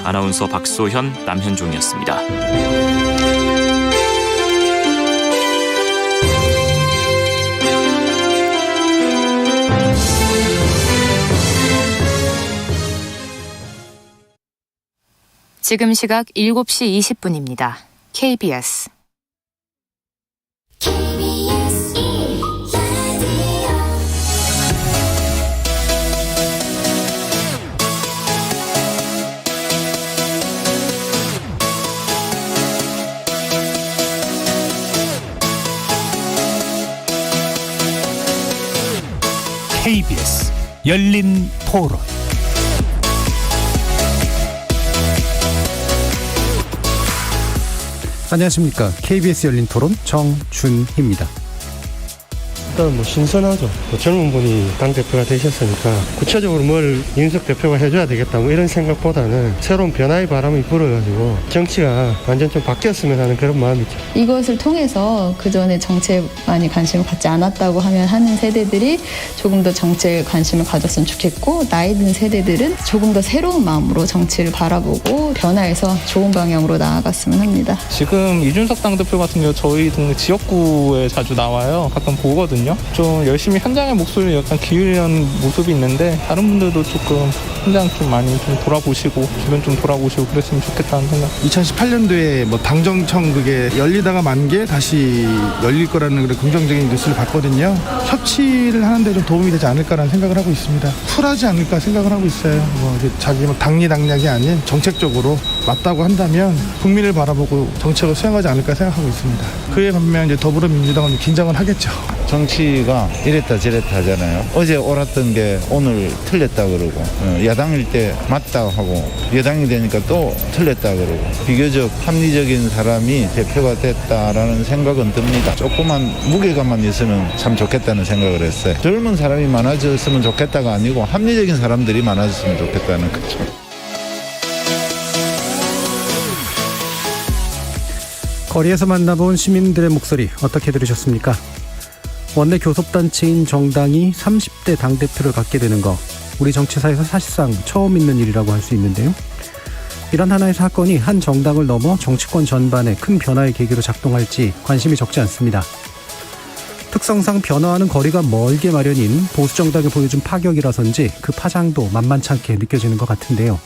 아나운서 박소현, 남현종이었습니다. 지금 시각 7시 20분입니다. KBS KBS 열린 토론. 안녕하십니까. KBS 열린 토론 정준희입니다. 일단 신선하죠. 젊은 분이 당대표가 되셨으니까 구체적으로 뭘 이준석 대표가 해줘야 되겠다 이런 생각보다는 새로운 변화의 바람이 불어가지고 정치가 완전 좀 바뀌었으면 하는 그런 마음이 있죠. 이것을 통해서 그전에 정치에 많이 관심을 갖지 않았다고 하는 세대들이 조금 더 정치에 관심을 가졌으면 좋겠고, 나이 든 세대들은 조금 더 새로운 마음으로 정치를 바라보고 변화해서 좋은 방향으로 나아갔으면 합니다. 지금 이준석 당대표 같은 경우 저희 동네 지역구에 자주 나와요. 가끔 보거든요. 좀 열심히 현장의 목소리를 약간 기울이는 모습이 있는데, 다른 분들도 조금 현장 좀 많이 좀 돌아보시고 주변 좀 돌아보시고 그랬으면 좋겠다는 생각. 2018년도에 당정청 그게 열리다가 만 게 다시 열릴 거라는 그런 긍정적인 뉴스를 봤거든요. 협치를 하는데 좀 도움이 되지 않을까라는 생각을 하고 있습니다. 쿨하지 않을까 생각을 하고 있어요. 자기 당리당략이 아닌 정책적으로 맞다고 한다면 국민을 바라보고 정책을 수행하지 않을까 생각하고 있습니다. 그에 반면 이제 더불어민주당은 긴장을 하겠죠. 정치가 이랬다 저랬다 하잖아요. 어제 옳았던 게 오늘 틀렸다 그러고, 야당일 때 맞다 하고 여당이 되니까 또 틀렸다 그러고, 비교적 합리적인 사람이 대표가 됐다라는 생각은 듭니다. 조그만 무게감만 있으면 참 좋겠다는 생각을 했어요. 젊은 사람이 많아졌으면 좋겠다가 아니고 합리적인 사람들이 많아졌으면 좋겠다는 거죠. 거리에서 만나본 시민들의 목소리 어떻게 들으셨습니까? 원내 교섭단체인 정당이 30대 당대표를 갖게 되는 거, 우리 정치사에서 사실상 처음 있는 일이라고 할 수 있는데요. 이런 하나의 사건이 한 정당을 넘어 정치권 전반에 큰 변화의 계기로 작동할지 관심이 적지 않습니다. 특성상 변화와는 거리가 멀게 마련인 보수정당이 보여준 파격이라서인지 그 파장도 만만찮게 느껴지는 것 같은데요.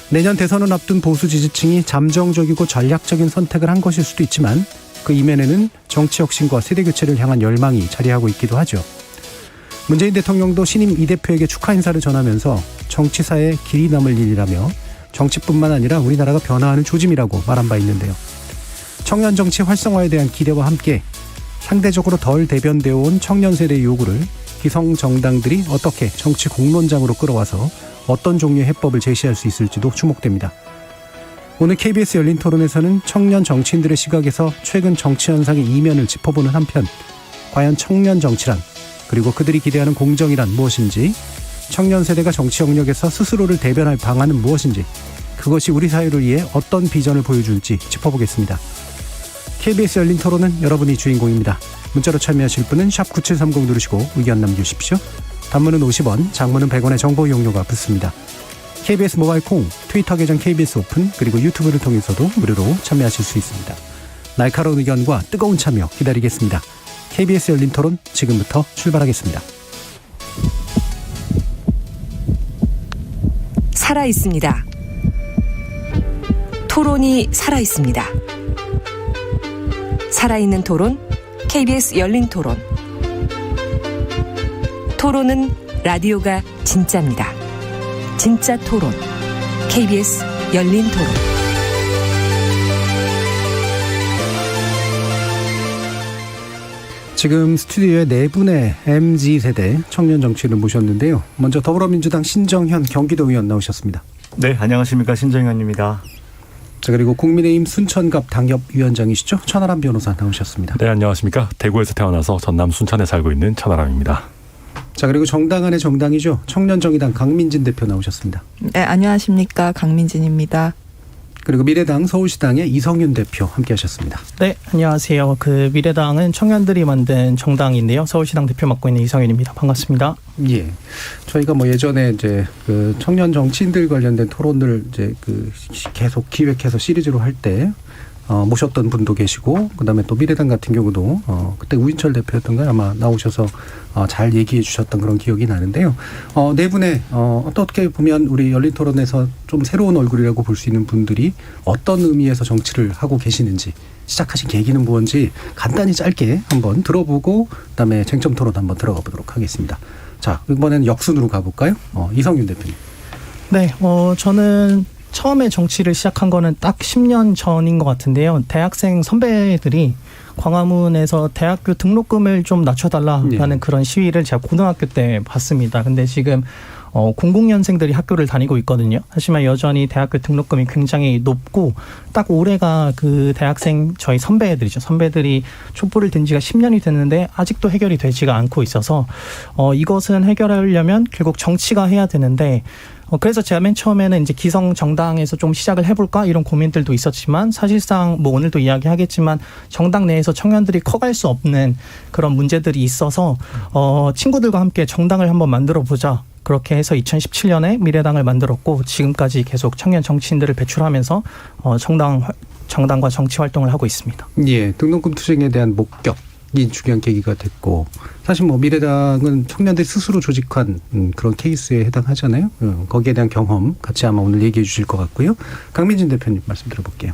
내년 대선을 앞둔 보수 지지층이 잠정적이고 전략적인 선택을 한 것일 수도 있지만, 그 이면에는 정치 혁신과 세대교체를 향한 열망이 자리하고 있기도 하죠. 문재인 대통령도 신임 이 대표에게 축하 인사를 전하면서 정치사에 길이 남을 일이라며 정치뿐만 아니라 우리나라가 변화하는 조짐이라고 말한 바 있는데요. 청년 정치 활성화에 대한 기대와 함께 상대적으로 덜 대변되어 온 청년 세대의 요구를 기성 정당들이 어떻게 정치 공론장으로 끌어와서 어떤 종류의 해법을 제시할 수 있을지도 주목됩니다. 오늘 KBS 열린 토론에서는 청년 정치인들의 시각에서 최근 정치 현상의 이면을 짚어보는 한편, 과연 청년 정치란, 그리고 그들이 기대하는 공정이란 무엇인지, 청년 세대가 정치 영역에서 스스로를 대변할 방안은 무엇인지, 그것이 우리 사회를 위해 어떤 비전을 보여줄지 짚어보겠습니다. KBS 열린 토론은 여러분이 주인공입니다. 문자로 참여하실 분은 샵 9730 누르시고 의견 남겨주십시오. 단문은 50원, 장문은 100원의 정보 이용료가 붙습니다. KBS 모바일 콩, 트위터 계정 KBS 오픈, 그리고 유튜브를 통해서도 무료로 참여하실 수 있습니다. 날카로운 의견과 뜨거운 참여 기다리겠습니다. KBS 열린 토론 지금부터 출발하겠습니다. 살아있습니다. 토론이 살아있습니다. 살아있는 토론, KBS 열린 토론. 토론은 라디오가 진짜입니다. 진짜 토론, KBS 열린 토론. 지금 스튜디오에 네 분의 MZ세대 청년 정치인을 모셨는데요. 먼저 더불어민주당 신정현 경기도 의원 나오셨습니다. 네, 안녕하십니까. 신정현입니다. 자, 그리고 국민의힘 순천갑 당협위원장이시죠. 천하람 변호사 나오셨습니다. 네, 안녕하십니까. 대구에서 태어나서 전남 순천에 살고 있는 천하람입니다. 자, 그리고 정당 안의 정당이죠. 청년정의당 강민진 대표 나오셨습니다. 네, 안녕하십니까. 강민진입니다. 그리고 미래당 서울시당의 이성윤 대표 함께하셨습니다. 네, 안녕하세요. 미래당은 청년들이 만든 정당인데요. 서울시당 대표 맡고 있는 이성윤입니다. 반갑습니다. 예, 저희가 예전에 이제 청년 정치인들 관련된 토론을 이제 계속 기획해서 시리즈로 할 때 모셨던 분도 계시고, 그다음에 또 미래당 같은 경우도 그때 우인철 대표였던가 아마 나오셔서 잘 얘기해 주셨던 그런 기억이 나는데요. 네 분의 어떻게 보면 우리 열린 토론에서 좀 새로운 얼굴이라고 볼 수 있는 분들이 어떤 의미에서 정치를 하고 계시는지, 시작하신 계기는 무엇인지 간단히 짧게 한번 들어보고 그다음에 쟁점 토론 한번 들어가 보도록 하겠습니다. 자, 이번에는 역순으로 가볼까요? 이성윤 대표님. 네, 저는 처음에 정치를 시작한 거는 딱 10년 전인 것 같은데요. 대학생 선배들이 광화문에서 대학교 등록금을 좀 낮춰달라라는 그런 시위를 제가 고등학교 때 봤습니다. 근데 지금 00년생들이 학교를 다니고 있거든요. 하지만 여전히 대학교 등록금이 굉장히 높고, 딱 올해가 대학생 저희 선배들이죠. 선배들이 촛불을 든 지가 10년이 됐는데 아직도 해결이 되지가 않고 있어서 이것은 해결하려면 결국 정치가 해야 되는데, 그래서 제가 맨 처음에는 이제 기성 정당에서 좀 시작을 해볼까 이런 고민들도 있었지만, 사실상 오늘도 이야기하겠지만 정당 내에서 청년들이 커갈 수 없는 그런 문제들이 있어서 친구들과 함께 정당을 한번 만들어 보자. 그렇게 해서 2017년에 미래당을 만들었고, 지금까지 계속 청년 정치인들을 배출하면서 정당과 정치 활동을 하고 있습니다. 예, 등록금 투쟁에 대한 목격이 중요한 계기가 됐고, 사실 미래당은 청년들 스스로 조직한 그런 케이스에 해당하잖아요. 거기에 대한 경험 같이 아마 오늘 얘기해 주실 것 같고요. 강민진 대표님 말씀 들어볼게요.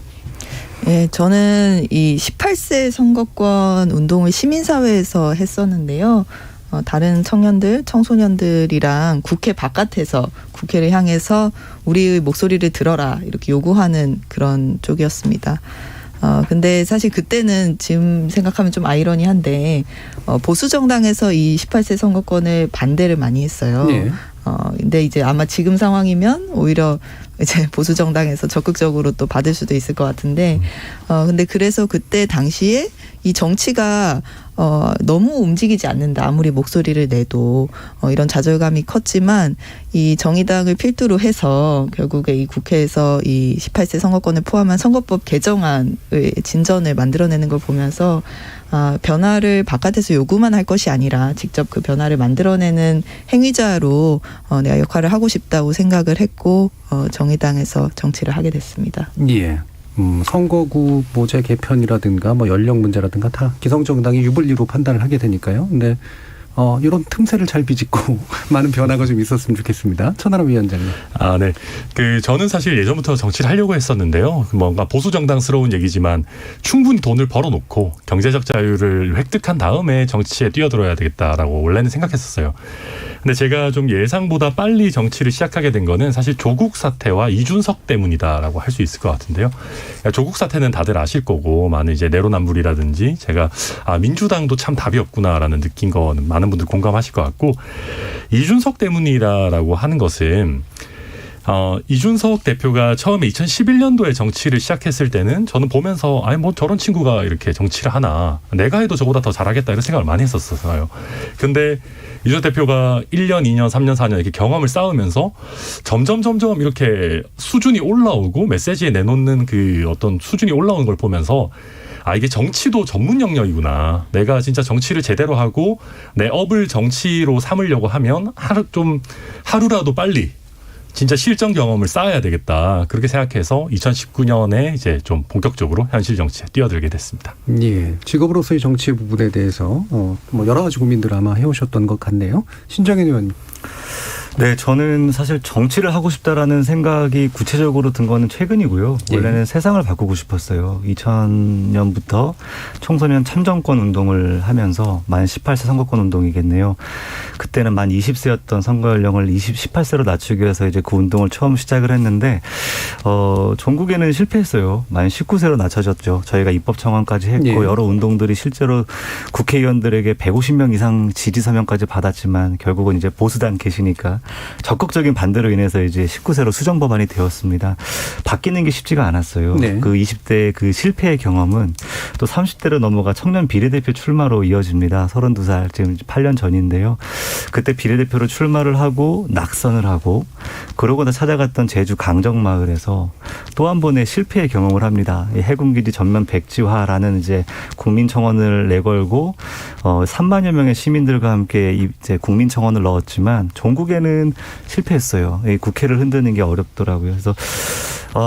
네, 저는 이 18세 선거권 운동을 시민사회에서 했었는데요. 다른 청년들, 청소년들이랑 국회 바깥에서 국회를 향해서 우리의 목소리를 들어라 이렇게 요구하는 그런 쪽이었습니다. 근데 사실 그때는 지금 생각하면 좀 아이러니한데 보수 정당에서 이 18세 선거권을 반대를 많이 했어요. 네. 근데 이제 아마 지금 상황이면 오히려 이제 보수 정당에서 적극적으로 또 받을 수도 있을 것 같은데, 근데 그래서 그때 당시에 이 정치가 너무 움직이지 않는다. 아무리 목소리를 내도 이런 좌절감이 컸지만, 이 정의당을 필두로 해서 결국에 이 국회에서 이 18세 선거권을 포함한 선거법 개정안의 진전을 만들어내는 걸 보면서 변화를 바깥에서 요구만 할 것이 아니라 직접 그 변화를 만들어내는 행위자로 내가 역할을 하고 싶다고 생각을 했고, 정의당에서 정치를 하게 됐습니다. 예. 선거구 모제 개편이라든가 연령 문제라든가 다 기성정당이 유불리로 판단을 하게 되니까요. 근데 이런 틈새를 잘 비집고 많은 변화가 좀 있었으면 좋겠습니다. 천하람 위원장님. 네. 저는 사실 예전부터 정치를 하려고 했었는데요. 뭔가 보수 정당스러운 얘기지만 충분히 돈을 벌어놓고 경제적 자유를 획득한 다음에 정치에 뛰어들어야 되겠다라고 원래는 생각했었어요. 근데 제가 좀 예상보다 빨리 정치를 시작하게 된 거는 사실 조국 사태와 이준석 때문이다라고 할 수 있을 것 같은데요. 조국 사태는 다들 아실 거고, 많은 이제 내로남불이라든지 제가 민주당도 참 답이 없구나라는 느낀 거는 많은 분들 공감하실 것 같고, 이준석 때문이다라고 하는 것은 이준석 대표가 처음에 2011년도에 정치를 시작했을 때는 저는 보면서 저런 친구가 이렇게 정치를 하나, 내가 해도 저보다 더 잘하겠다 이런 생각을 많이 했었어요. 근데 이준석 대표가 1년, 2년, 3년, 4년 이렇게 경험을 쌓으면서 점점 이렇게 수준이 올라오고 메시지에 내놓는 그 어떤 수준이 올라오는 걸 보면서 이게 정치도 전문 영역이구나. 내가 진짜 정치를 제대로 하고 내 업을 정치로 삼으려고 하면 하루라도 빨리 진짜 실전 경험을 쌓아야 되겠다. 그렇게 생각해서 2019년에 이제 좀 본격적으로 현실 정치에 뛰어들게 됐습니다. 예, 직업으로서의 정치 부분에 대해서 여러 가지 고민들 아마 해오셨던 것 같네요. 신정현 의원님. 네, 저는 사실 정치를 하고 싶다라는 생각이 구체적으로 든 거는 최근이고요. 원래는 세상을 바꾸고 싶었어요. 2000년부터 청소년 참정권 운동을 하면서 만 18세 선거권 운동이겠네요. 그때는 만 20세였던 선거 연령을 18세로 낮추기 위해서 이제 그 운동을 처음 시작을 했는데, 전국에는 실패했어요. 만 19세로 낮춰졌죠. 저희가 입법 청원까지 했고, 여러 운동들이 실제로 국회의원들에게 150명 이상 지지 서명까지 받았지만 결국은 이제 보수당 계시니까 적극적인 반대로 인해서 이제 19세로 수정 법안이 되었습니다. 바뀌는 게 쉽지가 않았어요. 네. 그 20대의 그 실패의 경험은 또 30대로 넘어가 청년 비례대표 출마로 이어집니다. 32살, 지금 8년 전인데요. 그때 비례대표로 출마를 하고 낙선을 하고, 그러고 나 찾아갔던 제주 강정마을에서 하면서 또 한 번의 실패의 경험을 합니다. 이 해군기지 전면 백지화라는 이제 국민청원을 내걸고 3만여 명의 시민들과 함께 이제 국민청원을 넣었지만 종국에는 실패했어요. 이 국회를 흔드는 게 어렵더라고요. 그래서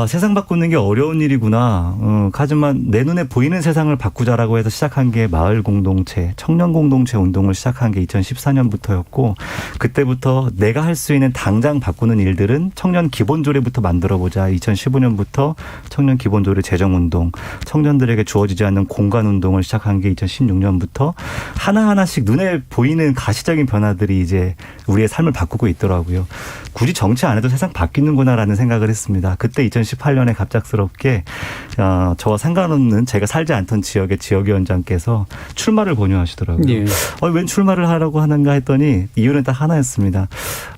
세상 바꾸는 게 어려운 일이구나. 하지만 내 눈에 보이는 세상을 바꾸자라고 해서 시작한 게 마을 공동체, 청년 공동체 운동을 시작한 게 2014년부터였고 그때부터 내가 할 수 있는 당장 바꾸는 일들은 청년 기본조례부터 만들어보자. 2015년부터 청년 기본조례 제정운동, 청년들에게 주어지지 않는 공간운동을 시작한 게 2016년부터 하나하나씩 눈에 보이는 가시적인 변화들이 이제 우리의 삶을 바꾸고 있더라고요. 굳이 정치 안 해도 세상 바뀌는구나라는 생각을 했습니다. 그때 2018년에 갑작스럽게 저와 상관없는 제가 살지 않던 지역의 지역위원장께서 출마를 권유하시더라고요. 예. 웬 출마를 하라고 하는가 했더니 이유는 딱 하나였습니다.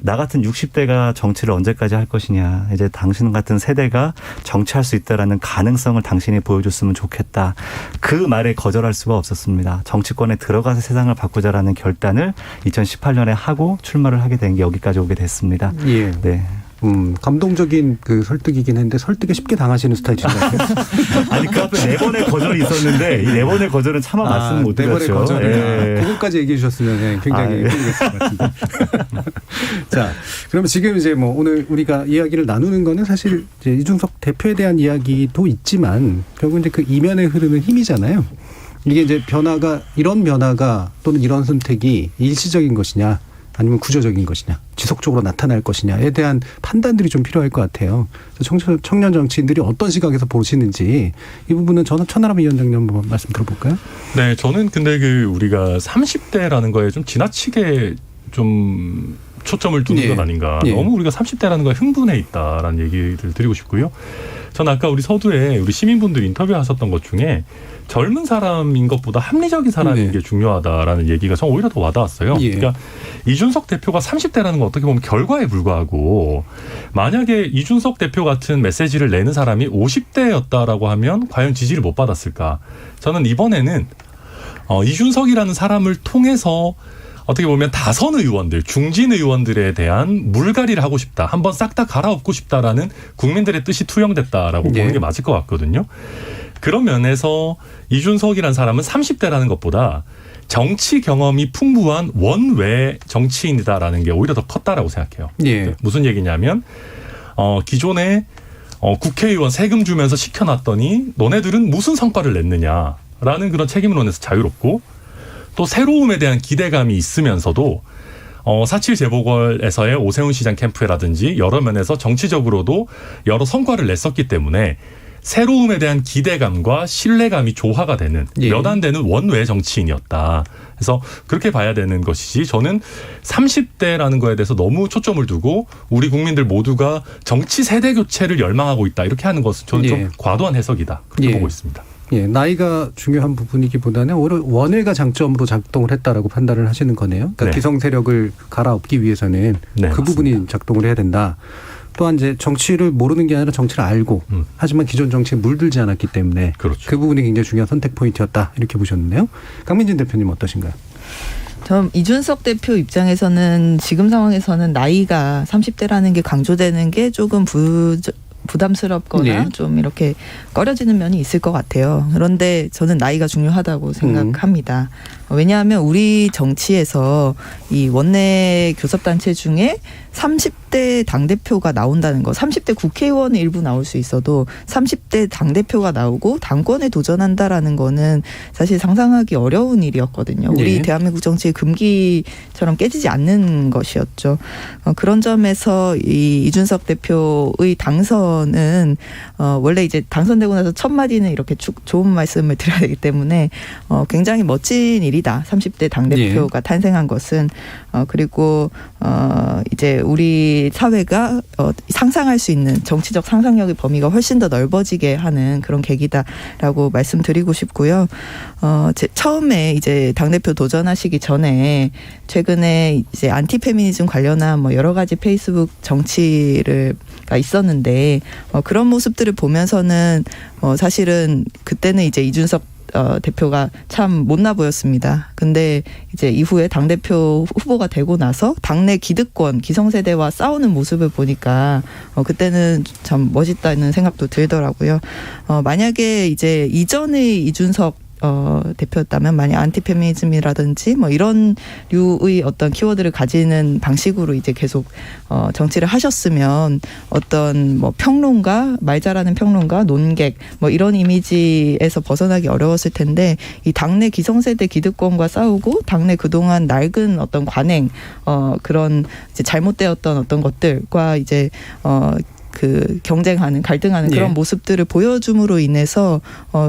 나 같은 60대가 정치를 언제까지 할 것이냐. 이제 당신 같은 세대가 정치할 수 있다라는 가능성을 당신이 보여줬으면 좋겠다. 그 말에 거절할 수가 없었습니다. 정치권에 들어가서 세상을 바꾸자라는 결단을 2018년에 하고 출마를 하게 된 게 여기까지 오게 됐습니다. 예. 네. 감동적인 그 설득이긴 했는데 설득에 쉽게 당하시는 스타일이잖아요. 아니 그 앞에 4번의 거절이 있었는데 이 4번의 거절은 차마 말씀 못 드렸죠. 4번의 거절을 예. 그것까지 얘기해 주셨으면 굉장히 힘들겠을 것 같은데. 자, 그러면 지금 이제 뭐 오늘 우리가 이야기를 나누는 거는 사실 이제 이준석 대표에 대한 이야기도 있지만 결국 이제 그 이면에 흐르는 힘이잖아요. 이게 이제 이런 변화가 또는 이런 선택이 일시적인 것이냐 아니면 구조적인 것이냐 지속적으로 나타날 것이냐에 대한 판단들이 좀 필요할 것 같아요. 청년 정치인들이 어떤 시각에서 보시는지 이 부분은 저는 천하람 위원장님 한번 말씀 들어볼까요? 네, 저는 근데 우리가 30대라는 거에 좀 지나치게 좀 초점을 두는 건 아닌가. 너무 우리가 30대라는 거에 흥분해 있다라는 얘기를 드리고 싶고요. 전 아까 우리 서두에 우리 시민분들 인터뷰하셨던 것 중에 젊은 사람인 것보다 합리적인 사람인 게 중요하다라는 얘기가 전 오히려 더 와닿았어요. 그러니까 이준석 대표가 30대라는 건 어떻게 보면 결과에 불과하고 만약에 이준석 대표 같은 메시지를 내는 사람이 50대였다라고 하면 과연 지지를 못 받았을까. 저는 이번에는 이준석이라는 사람을 통해서 어떻게 보면 다선 의원들, 중진 의원들에 대한 물갈이를 하고 싶다. 한번 싹 다 갈아엎고 싶다라는 국민들의 뜻이 투영됐다라고 보는 게 맞을 것 같거든요. 그런 면에서 이준석이라는 사람은 30대라는 것보다 정치 경험이 풍부한 원외 정치인이다라는 게 오히려 더 컸다라고 생각해요. 무슨 얘기냐면 기존에 국회의원 세금 주면서 시켜놨더니 너네들은 무슨 성과를 냈느냐라는 그런 책임론에서 자유롭고 또 새로움에 대한 기대감이 있으면서도 4.7 재보궐에서의 오세훈 시장 캠프라든지 여러 면에서 정치적으로도 여러 성과를 냈었기 때문에 새로움에 대한 기대감과 신뢰감이 조화가 되는 몇 안 되는 원외 정치인이었다. 그래서 그렇게 봐야 되는 것이지 저는 30대라는 거에 대해서 너무 초점을 두고 우리 국민들 모두가 정치 세대 교체를 열망하고 있다. 이렇게 하는 것은 저는 좀 과도한 해석이다. 그렇게 보고 있습니다. 나이가 중요한 부분이기보다는 오히려 원외가 장점으로 작동을 했다라고 판단을 하시는 거네요. 그러니까 기성 세력을 갈아엎기 위해서는 그 부분이 작동을 해야 된다. 또한 이제 정치를 모르는 게 아니라 정치를 알고 하지만 기존 정치에 물들지 않았기 때문에 그 부분이 굉장히 중요한 선택 포인트였다. 이렇게 보셨는데요. 강민진 대표님 어떠신가요? 전 이준석 대표 입장에서는 지금 상황에서는 나이가 30대라는 게 강조되는 게 조금 부담스럽거나 좀 이렇게 꺼려지는 면이 있을 것 같아요. 그런데 저는 나이가 중요하다고 생각합니다. 왜냐하면 우리 정치에서 이 원내 교섭단체 중에 30대 당대표가 나온다는 거, 30대 국회의원이 일부 나올 수 있어도 30대 당대표가 나오고 당권에 도전한다라는 거는 사실 상상하기 어려운 일이었거든요. 우리 대한민국 정치의 금기처럼 깨지지 않는 것이었죠. 그런 점에서 이 이준석 대표의 당선은 원래 이제 당선되고 나서 첫 마디는 이렇게 좋은 말씀을 드려야 되기 때문에 굉장히 멋진 일이다. 30대 당대표가 탄생한 것은 그리고 이제 우리 사회가 상상할 수 있는 정치적 상상력의 범위가 훨씬 더 넓어지게 하는 그런 계기다라고 말씀드리고 싶고요. 처음에 이제 당대표 도전하시기 전에 최근에 이제 안티페미니즘 관련한 뭐 여러 가지 페이스북 정치가 있었는데 그런 모습들을 보면서는 사실은 그때는 이제 이준석 대표가 참 못나 보였습니다. 근데 이제 이후에 당대표 후보가 되고 나서 당내 기득권, 기성세대와 싸우는 모습을 보니까 그때는 참 멋있다는 생각도 들더라고요. 만약에 이제 이전의 이준석 대표였다면 만약 안티페미니즘이라든지 뭐 이런 류의 어떤 키워드를 가지는 방식으로 이제 계속 정치를 하셨으면 어떤 뭐 평론가, 말 잘하는 평론가, 논객 뭐 이런 이미지에서 벗어나기 어려웠을 텐데 이 당내 기성세대 기득권과 싸우고 당내 그동안 낡은 어떤 관행 그런 이제 잘못되었던 어떤 것들과 이제 그 경쟁하는 갈등하는 그런 모습들을 보여줌으로 인해서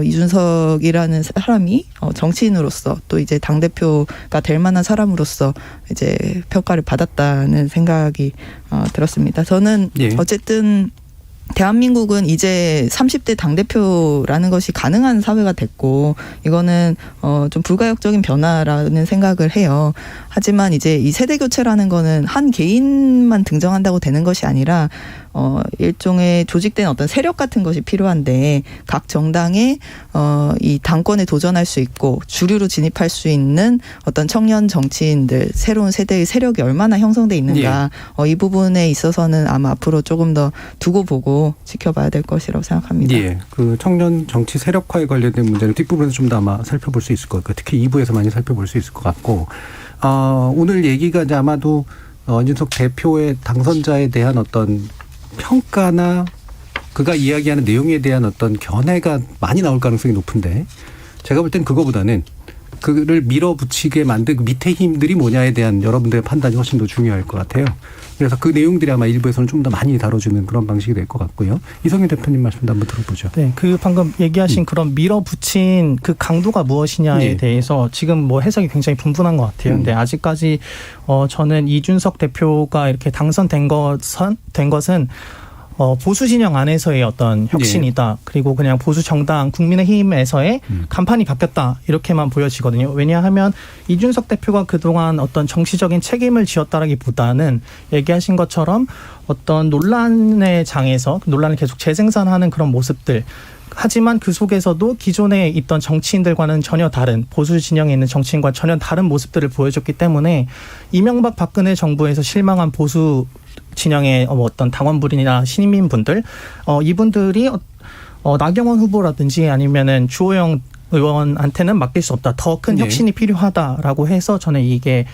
이준석이라는 사람이 정치인으로서 또 이제 당대표가 될 만한 사람으로서 이제 평가를 받았다는 생각이 들었습니다. 저는 어쨌든 대한민국은 이제 30대 당대표라는 것이 가능한 사회가 됐고 이거는 좀 불가역적인 변화라는 생각을 해요. 하지만 이제 이 세대 교체라는 거는 한 개인만 등장한다고 되는 것이 아니라 일종의 조직된 어떤 세력 같은 것이 필요한데 각 정당에 이 당권에 도전할 수 있고 주류로 진입할 수 있는 어떤 청년 정치인들 새로운 세대의 세력이 얼마나 형성돼 있는가 이 부분에 있어서는 아마 앞으로 조금 더 두고 보고 지켜봐야 될 것이라고 생각합니다. 예, 그 청년 정치 세력화에 관련된 문제는 뒷부분에서 좀 더 아마 살펴볼 수 있을 것 같고 특히 2부에서 많이 살펴볼 수 있을 것 같고 오늘 얘기가 이제 아마도 이준석 대표의 당선자에 대한 어떤 평가나 그가 이야기하는 내용에 대한 어떤 견해가 많이 나올 가능성이 높은데 제가 볼 땐 그거보다는 그를 밀어붙이게 만든 그 밑에 힘들이 뭐냐에 대한 여러분들의 판단이 훨씬 더 중요할 것 같아요. 그래서 그 내용들이 아마 일부에서는 좀 더 많이 다뤄주는 그런 방식이 될 것 같고요. 이성윤 대표님 말씀도 한번 들어보죠. 네, 그 방금 얘기하신 그런 밀어붙인 그 강도가 무엇이냐에 대해서 지금 뭐 해석이 굉장히 분분한 것 같아요. 근데 아직까지 저는 이준석 대표가 이렇게 당선된 것은 보수 진영 안에서의 어떤 혁신이다. 그리고 그냥 보수 정당 국민의힘에서의 간판이 바뀌었다. 이렇게만 보여지거든요. 왜냐하면 이준석 대표가 그동안 어떤 정치적인 책임을 지었다라기보다는 얘기하신 것처럼 어떤 논란의 장에서 논란을 계속 재생산하는 그런 모습들. 하지만 그 속에서도 기존에 있던 정치인들과는 전혀 다른 보수 진영에 있는 정치인과 전혀 다른 모습들을 보여줬기 때문에 이명박 박근혜 정부에서 실망한 보수 진영의 어떤 당원분이나 시민분들 이분들이 나경원 후보라든지 아니면은 주호영 의원한테는 맡길 수 없다. 더 큰 혁신이 필요하다라고 해서 저는 이게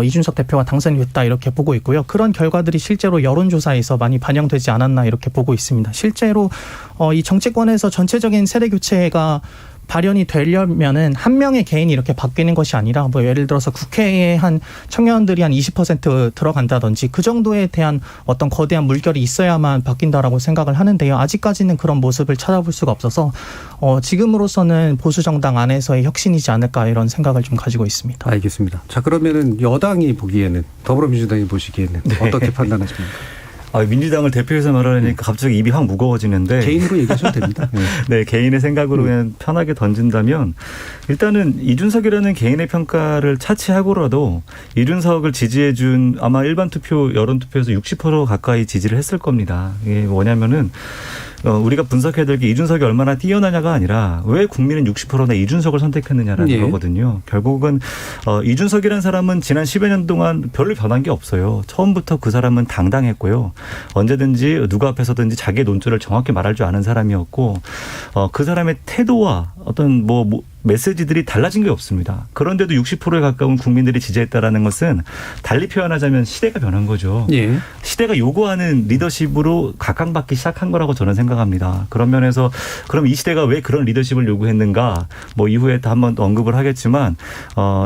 이준석 대표가 당선이 됐다 이렇게 보고 있고요. 그런 결과들이 실제로 여론조사에서 많이 반영되지 않았나 이렇게 보고 있습니다. 실제로 이 정치권에서 전체적인 세대 교체가 발현이 되려면은 한 명의 개인이 이렇게 바뀌는 것이 아니라 뭐 예를 들어서 국회에 한 청년들이 한 20% 들어간다든지 그 정도에 대한 어떤 거대한 물결이 있어야만 바뀐다라고 생각을 하는데요. 아직까지는 그런 모습을 찾아볼 수가 없어서 지금으로서는 보수 정당 안에서의 혁신이지 않을까 이런 생각을 좀 가지고 있습니다. 알겠습니다. 자, 그러면은 여당이 보기에는 더불어민주당이 보시기에는 어떻게 판단하십니까? 민주당을 대표해서 말하려니까 갑자기 입이 확 무거워지는데. 개인으로 얘기하셔도 됩니다. 네, 개인의 생각으로 그냥 편하게 던진다면 일단은 이준석이라는 개인의 평가를 차치하고라도 이준석을 지지해준 아마 일반 투표, 여론 투표에서 60% 가까이 지지를 했을 겁니다. 이게 뭐냐면은 우리가 분석해야 될 게 이준석이 얼마나 뛰어나냐가 아니라 왜 국민은 60%나 이준석을 선택했느냐라는 거거든요. 결국은 이준석이라는 사람은 지난 10여 년 동안 별로 변한 게 없어요. 처음부터 그 사람은 당당했고요. 언제든지 누구 앞에서든지 자기의 논조를 정확히 말할 줄 아는 사람이었고 그 사람의 태도와 어떤 메시지들이 달라진 게 없습니다. 그런데도 60%에 가까운 국민들이 지지했다라는 것은 달리 표현하자면 시대가 변한 거죠. 시대가 요구하는 리더십으로 각광받기 시작한 거라고 저는 생각합니다. 그런 면에서 그럼 이 시대가 왜 그런 리더십을 요구했는가 이후에 또 한번 언급을 하겠지만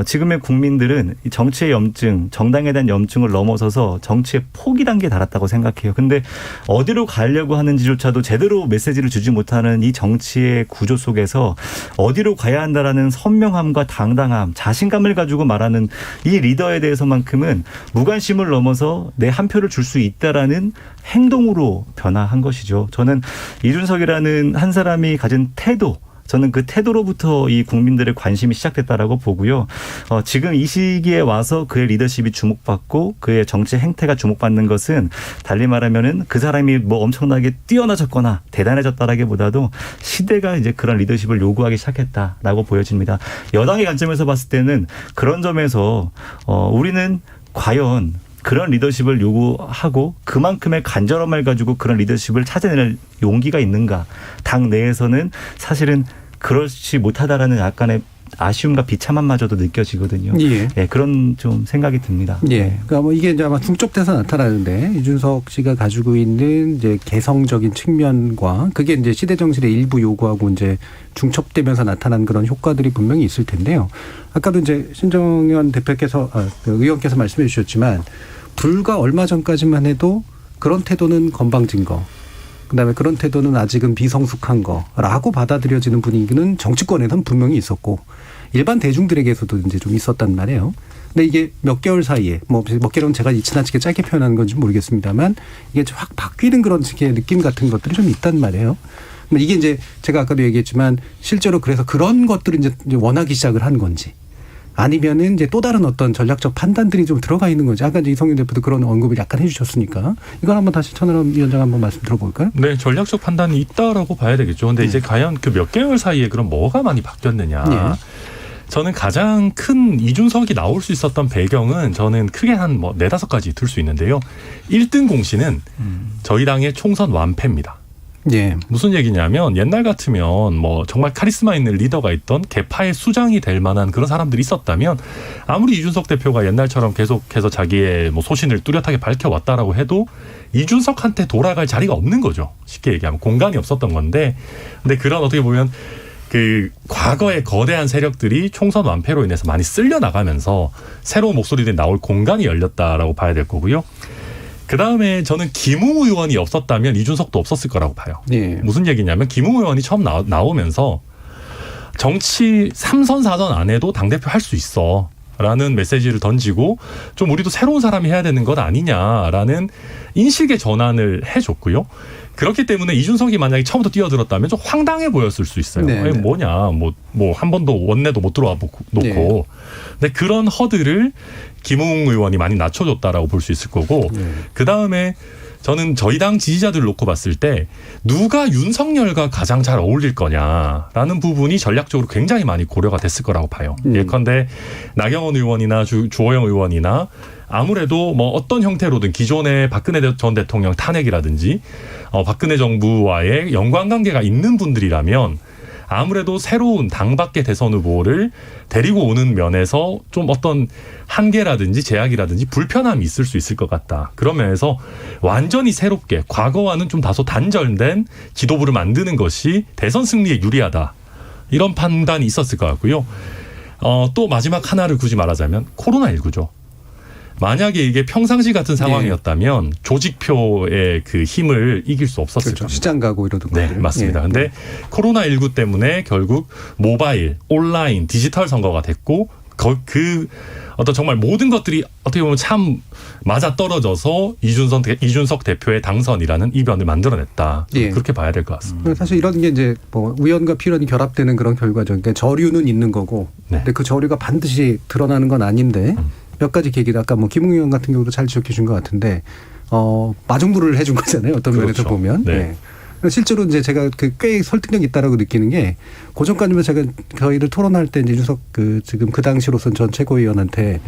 지금의 국민들은 정치의 염증, 정당에 대한 염증을 넘어서서 정치의 포기 단계에 달았다고 생각해요. 근데 어디로 가려고 하는지조차도 제대로 메시지를 주지 못하는 이 정치의 구조 속에서 어디로 가야 한다라는 선명함과 당당함, 자신감을 가지고 말하는 이 리더에 대해서만큼은 무관심을 넘어서 내 한 표를 줄 수 있다라는 행동으로 변화한 것이죠. 저는 이준석이라는 한 사람이 가진 태도, 저는 그 태도로부터 이 국민들의 관심이 시작됐다라고 보고요. 지금 이 시기에 와서 그의 리더십이 주목받고 그의 정치 행태가 주목받는 것은 달리 말하면은 그 사람이 뭐 엄청나게 뛰어나졌거나 대단해졌다라기보다도 시대가 이제 그런 리더십을 요구하기 시작했다라고 보여집니다. 여당의 관점에서 봤을 때는 그런 점에서 우리는 과연 그런 리더십을 요구하고 그만큼의 간절함을 가지고 그런 리더십을 찾아낼 용기가 있는가. 당 내에서는 사실은 그렇지 못하다라는 약간의 아쉬움과 비참함마저도 느껴지거든요. 예. 예, 그런 좀 생각이 듭니다. 예. 그러니까 뭐 이게 이제 아마 중첩돼서 나타나는데 이준석 씨가 가지고 있는 이제 개성적인 측면과 그게 이제 시대 정신의 일부 요구하고 이제 중첩되면서 나타난 그런 효과들이 분명히 있을 텐데요. 아까도 이제 신정현 대표께서 의원께서 말씀해 주셨지만 불과 얼마 전까지만 해도 그런 태도는 건방진 거. 그다음에 그런 태도는 아직은 비성숙한 거라고 받아들여지는 분위기는 정치권에서는 분명히 있었고 일반 대중들에게서도 이제 좀 있었단 말이에요. 근데 이게 몇 개월 사이에 뭐 몇 개월은 제가 지나치게 짧게 표현하는 건지 모르겠습니다만 이게 확 바뀌는 그런 식의 느낌 같은 것들이 좀 있단 말이에요. 이게 이제 제가 아까도 얘기했지만 실제로 그래서 그런 것들을 이제 원하기 시작을 한 건지. 아니면은 이제 또 다른 어떤 전략적 판단들이 좀 들어가 있는 건지. 아까 이제 이성윤 대표도 그런 언급을 약간 해주셨으니까 이걸 한번 다시 천하람 위원장 한번 말씀 들어볼까요? 네, 전략적 판단이 있다라고 봐야 되겠죠. 근데 이제 과연 그 몇 개월 사이에 그럼 뭐가 많이 바뀌었느냐. 네. 저는 가장 큰 이준석이 나올 수 있었던 배경은 저는 크게 한 뭐 4-5가지 들 수 있는데요. 1등 공신은 저희 당의 총선 완패입니다. 예. 무슨 얘기냐면 옛날 같으면 뭐 정말 카리스마 있는 리더가 있던 개파의 수장이 될 만한 그런 사람들이 있었다면 아무리 이준석 대표가 옛날처럼 계속해서 자기의 뭐 소신을 뚜렷하게 밝혀왔다라고 해도 이준석한테 돌아갈 자리가 없는 거죠. 쉽게 얘기하면 공간이 없었던 건데, 근데 그런 어떻게 보면 그 과거의 거대한 세력들이 총선 완패로 인해서 많이 쓸려 나가면서 새로운 목소리들이 나올 공간이 열렸다라고 봐야 될 거고요. 그 다음에 저는 김웅 의원이 없었다면 이준석도 없었을 거라고 봐요. 예. 무슨 얘기냐면 김웅 의원이 처음 나오면서 정치 3선 4선 안 해도 당대표 할 수 있어 라는 메시지를 던지고 좀 우리도 새로운 사람이 해야 되는 것 아니냐라는 인식의 전환을 해줬고요. 그렇기 때문에 이준석이 만약에 처음부터 뛰어들었다면 좀 황당해 보였을 수 있어요. 네. 아니, 뭐냐 뭐 한 번도 원내도 못 들어와 놓고. 네. 근데 그런 허들을 김웅 의원이 많이 낮춰줬다라고 볼 수 있을 거고, 그 다음에 저는 저희 당 지지자들을 놓고 봤을 때 누가 윤석열과 가장 잘 어울릴 거냐라는 부분이 전략적으로 굉장히 많이 고려가 됐을 거라고 봐요. 예컨대 나경원 의원이나 주호영 의원이나 아무래도 뭐 어떤 형태로든 기존의 박근혜 전 대통령 탄핵이라든지 박근혜 정부와의 연관관계가 있는 분들이라면 아무래도 새로운 당 밖의 대선 후보를 데리고 오는 면에서 좀 어떤 한계라든지 제약이라든지 불편함이 있을 수 있을 것 같다. 그런 면에서 완전히 새롭게 과거와는 좀 다소 단절된 지도부를 만드는 것이 대선 승리에 유리하다. 이런 판단이 있었을 것 같고요. 또 마지막 하나를 굳이 말하자면 코로나19죠. 만약에 이게 평상시 같은 상황이었다면 조직표의 그 힘을 이길 수 없었을 그렇죠. 겁니다. 시장 가고 이러던 네, 것들. 맞습니다. 예. 근데 코로나19 때문에 결국 모바일, 온라인, 디지털 선거가 됐고 어떤 정말 모든 것들이 어떻게 보면 참 맞아떨어져서 이준석 대표의 당선이라는 이변을 만들어냈다. 예. 그렇게 봐야 될 것 같습니다. 사실 이런 게 이제 뭐 우연과 필연이 결합되는 그런 결과죠. 그러니까 저류는 있는 거고, 근데 그 저류가 반드시 드러나는 건 아닌데 몇 가지 계기도 아까 뭐 김웅 의원 같은 경우도 잘 지적해 준 것 같은데 마중물을 해준 거잖아요. 어떤 그렇죠. 면에서 보면. 네. 실제로 이제 제가 꽤 설득력 있다라고 느끼는 게 고전까지만 제가 저희를 토론할 때 이제 이준석 지금 그 당시로선 전 최고위원한테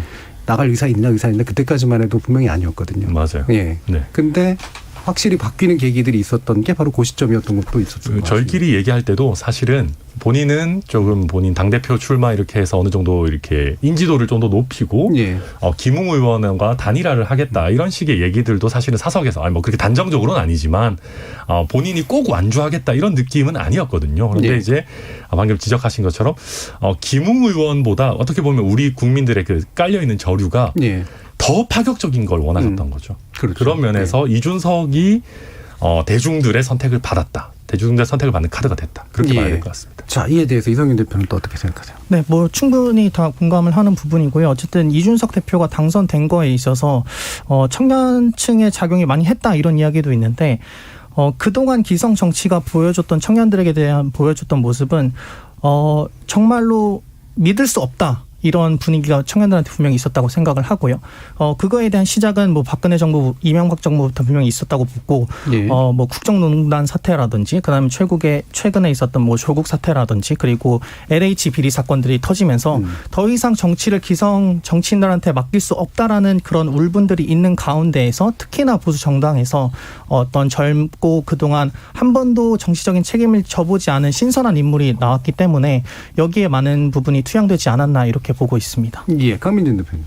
나갈 의사 있냐 그때까지만 해도 분명히 아니었거든요. 맞아요. 예. 네. 근데 확실히 바뀌는 계기들이 있었던 게 바로 그 시점이었던 것도 있었어요. 저희끼리 얘기할 때도 사실은 본인은 조금 본인 당대표 출마 이렇게 해서 어느 정도 이렇게 인지도를 좀 더 높이고 김웅 의원과 단일화를 하겠다 이런 식의 얘기들도 사실은 사석에서 뭐 그렇게 단정적으로는 아니지만 본인이 꼭 완주하겠다 이런 느낌은 아니었거든요. 그런데 이제 방금 지적하신 것처럼 김웅 의원보다 어떻게 보면 우리 국민들의 그 깔려 있는 저류가 더 파격적인 걸 원하셨던 거죠. 그렇죠. 그런 면에서 이준석이 대중들의 선택을 받았다. 대중들의 선택을 받는 카드가 됐다. 그렇게 봐야 될 것 같습니다. 자, 이에 대해서 이성윤 대표는 또 어떻게 생각하세요? 네, 뭐 충분히 다 공감을 하는 부분이고요. 어쨌든 이준석 대표가 당선된 거에 있어서 청년층의 작용이 많이 했다 이런 이야기도 있는데 그동안 기성 정치가 보여줬던 청년들에게 대한 보여줬던 모습은 정말로 믿을 수 없다. 이런 분위기가 청년들한테 분명히 있었다고 생각을 하고요. 그거에 대한 시작은 뭐 박근혜 정부, 이명박 정부부터 분명히 있었다고 보고, 예. 뭐 국정농단 사태라든지, 그다음에 최근에 있었던 뭐 조국 사태라든지, 그리고 LH 비리 사건들이 터지면서 더 이상 정치를 기성 정치인들한테 맡길 수 없다라는 그런 울분들이 있는 가운데에서 특히나 보수 정당에서 어떤 젊고 그동안 한 번도 정치적인 책임을 져보지 않은 신선한 인물이 나왔기 때문에 여기에 많은 부분이 투영되지 않았나 이렇게 보고 있습니다. 예, 강민준 대표님.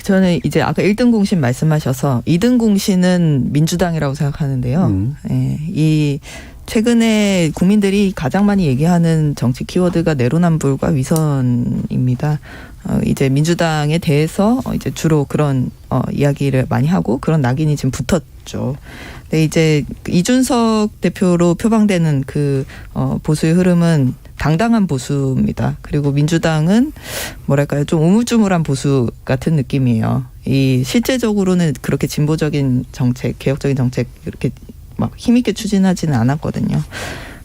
저는 이제 아까 1등 공신 말씀하셔서 2등 공신은 민주당이라고 생각하는데요. 예, 이 최근에 국민들이 가장 많이 얘기하는 정치 키워드가 내로남불과 위선입니다. 이제 민주당에 대해서 이제 주로 그런 이야기를 많이 하고 그런 낙인이 지금 붙었죠. 근데 이제 이준석 대표로 표방되는 그 보수의 흐름은 당당한 보수입니다. 그리고 민주당은 뭐랄까요, 좀 우물쭈물한 보수 같은 느낌이에요. 이 실제적으로는 그렇게 진보적인 정책, 개혁적인 정책 이렇게 막 힘있게 추진하지는 않았거든요.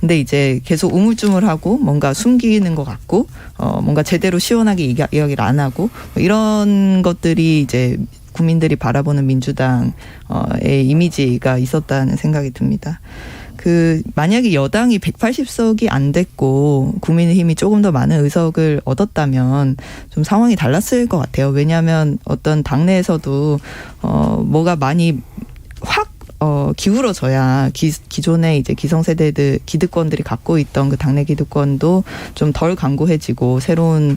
근데 이제 계속 우물쭈물하고 뭔가 숨기는 것 같고 뭔가 제대로 시원하게 이야기를 안 하고 이런 것들이 이제 국민들이 바라보는 민주당의 이미지가 있었다는 생각이 듭니다. 만약에 여당이 180석이 안 됐고 국민의힘이 조금 더 많은 의석을 얻었다면 좀 상황이 달랐을 것 같아요. 왜냐하면 어떤 당내에서도 뭐가 많이 확 기울어져야 기존의 이제 기성세대들 기득권들이 갖고 있던 그 당내 기득권도 좀 덜 강고해지고 새로운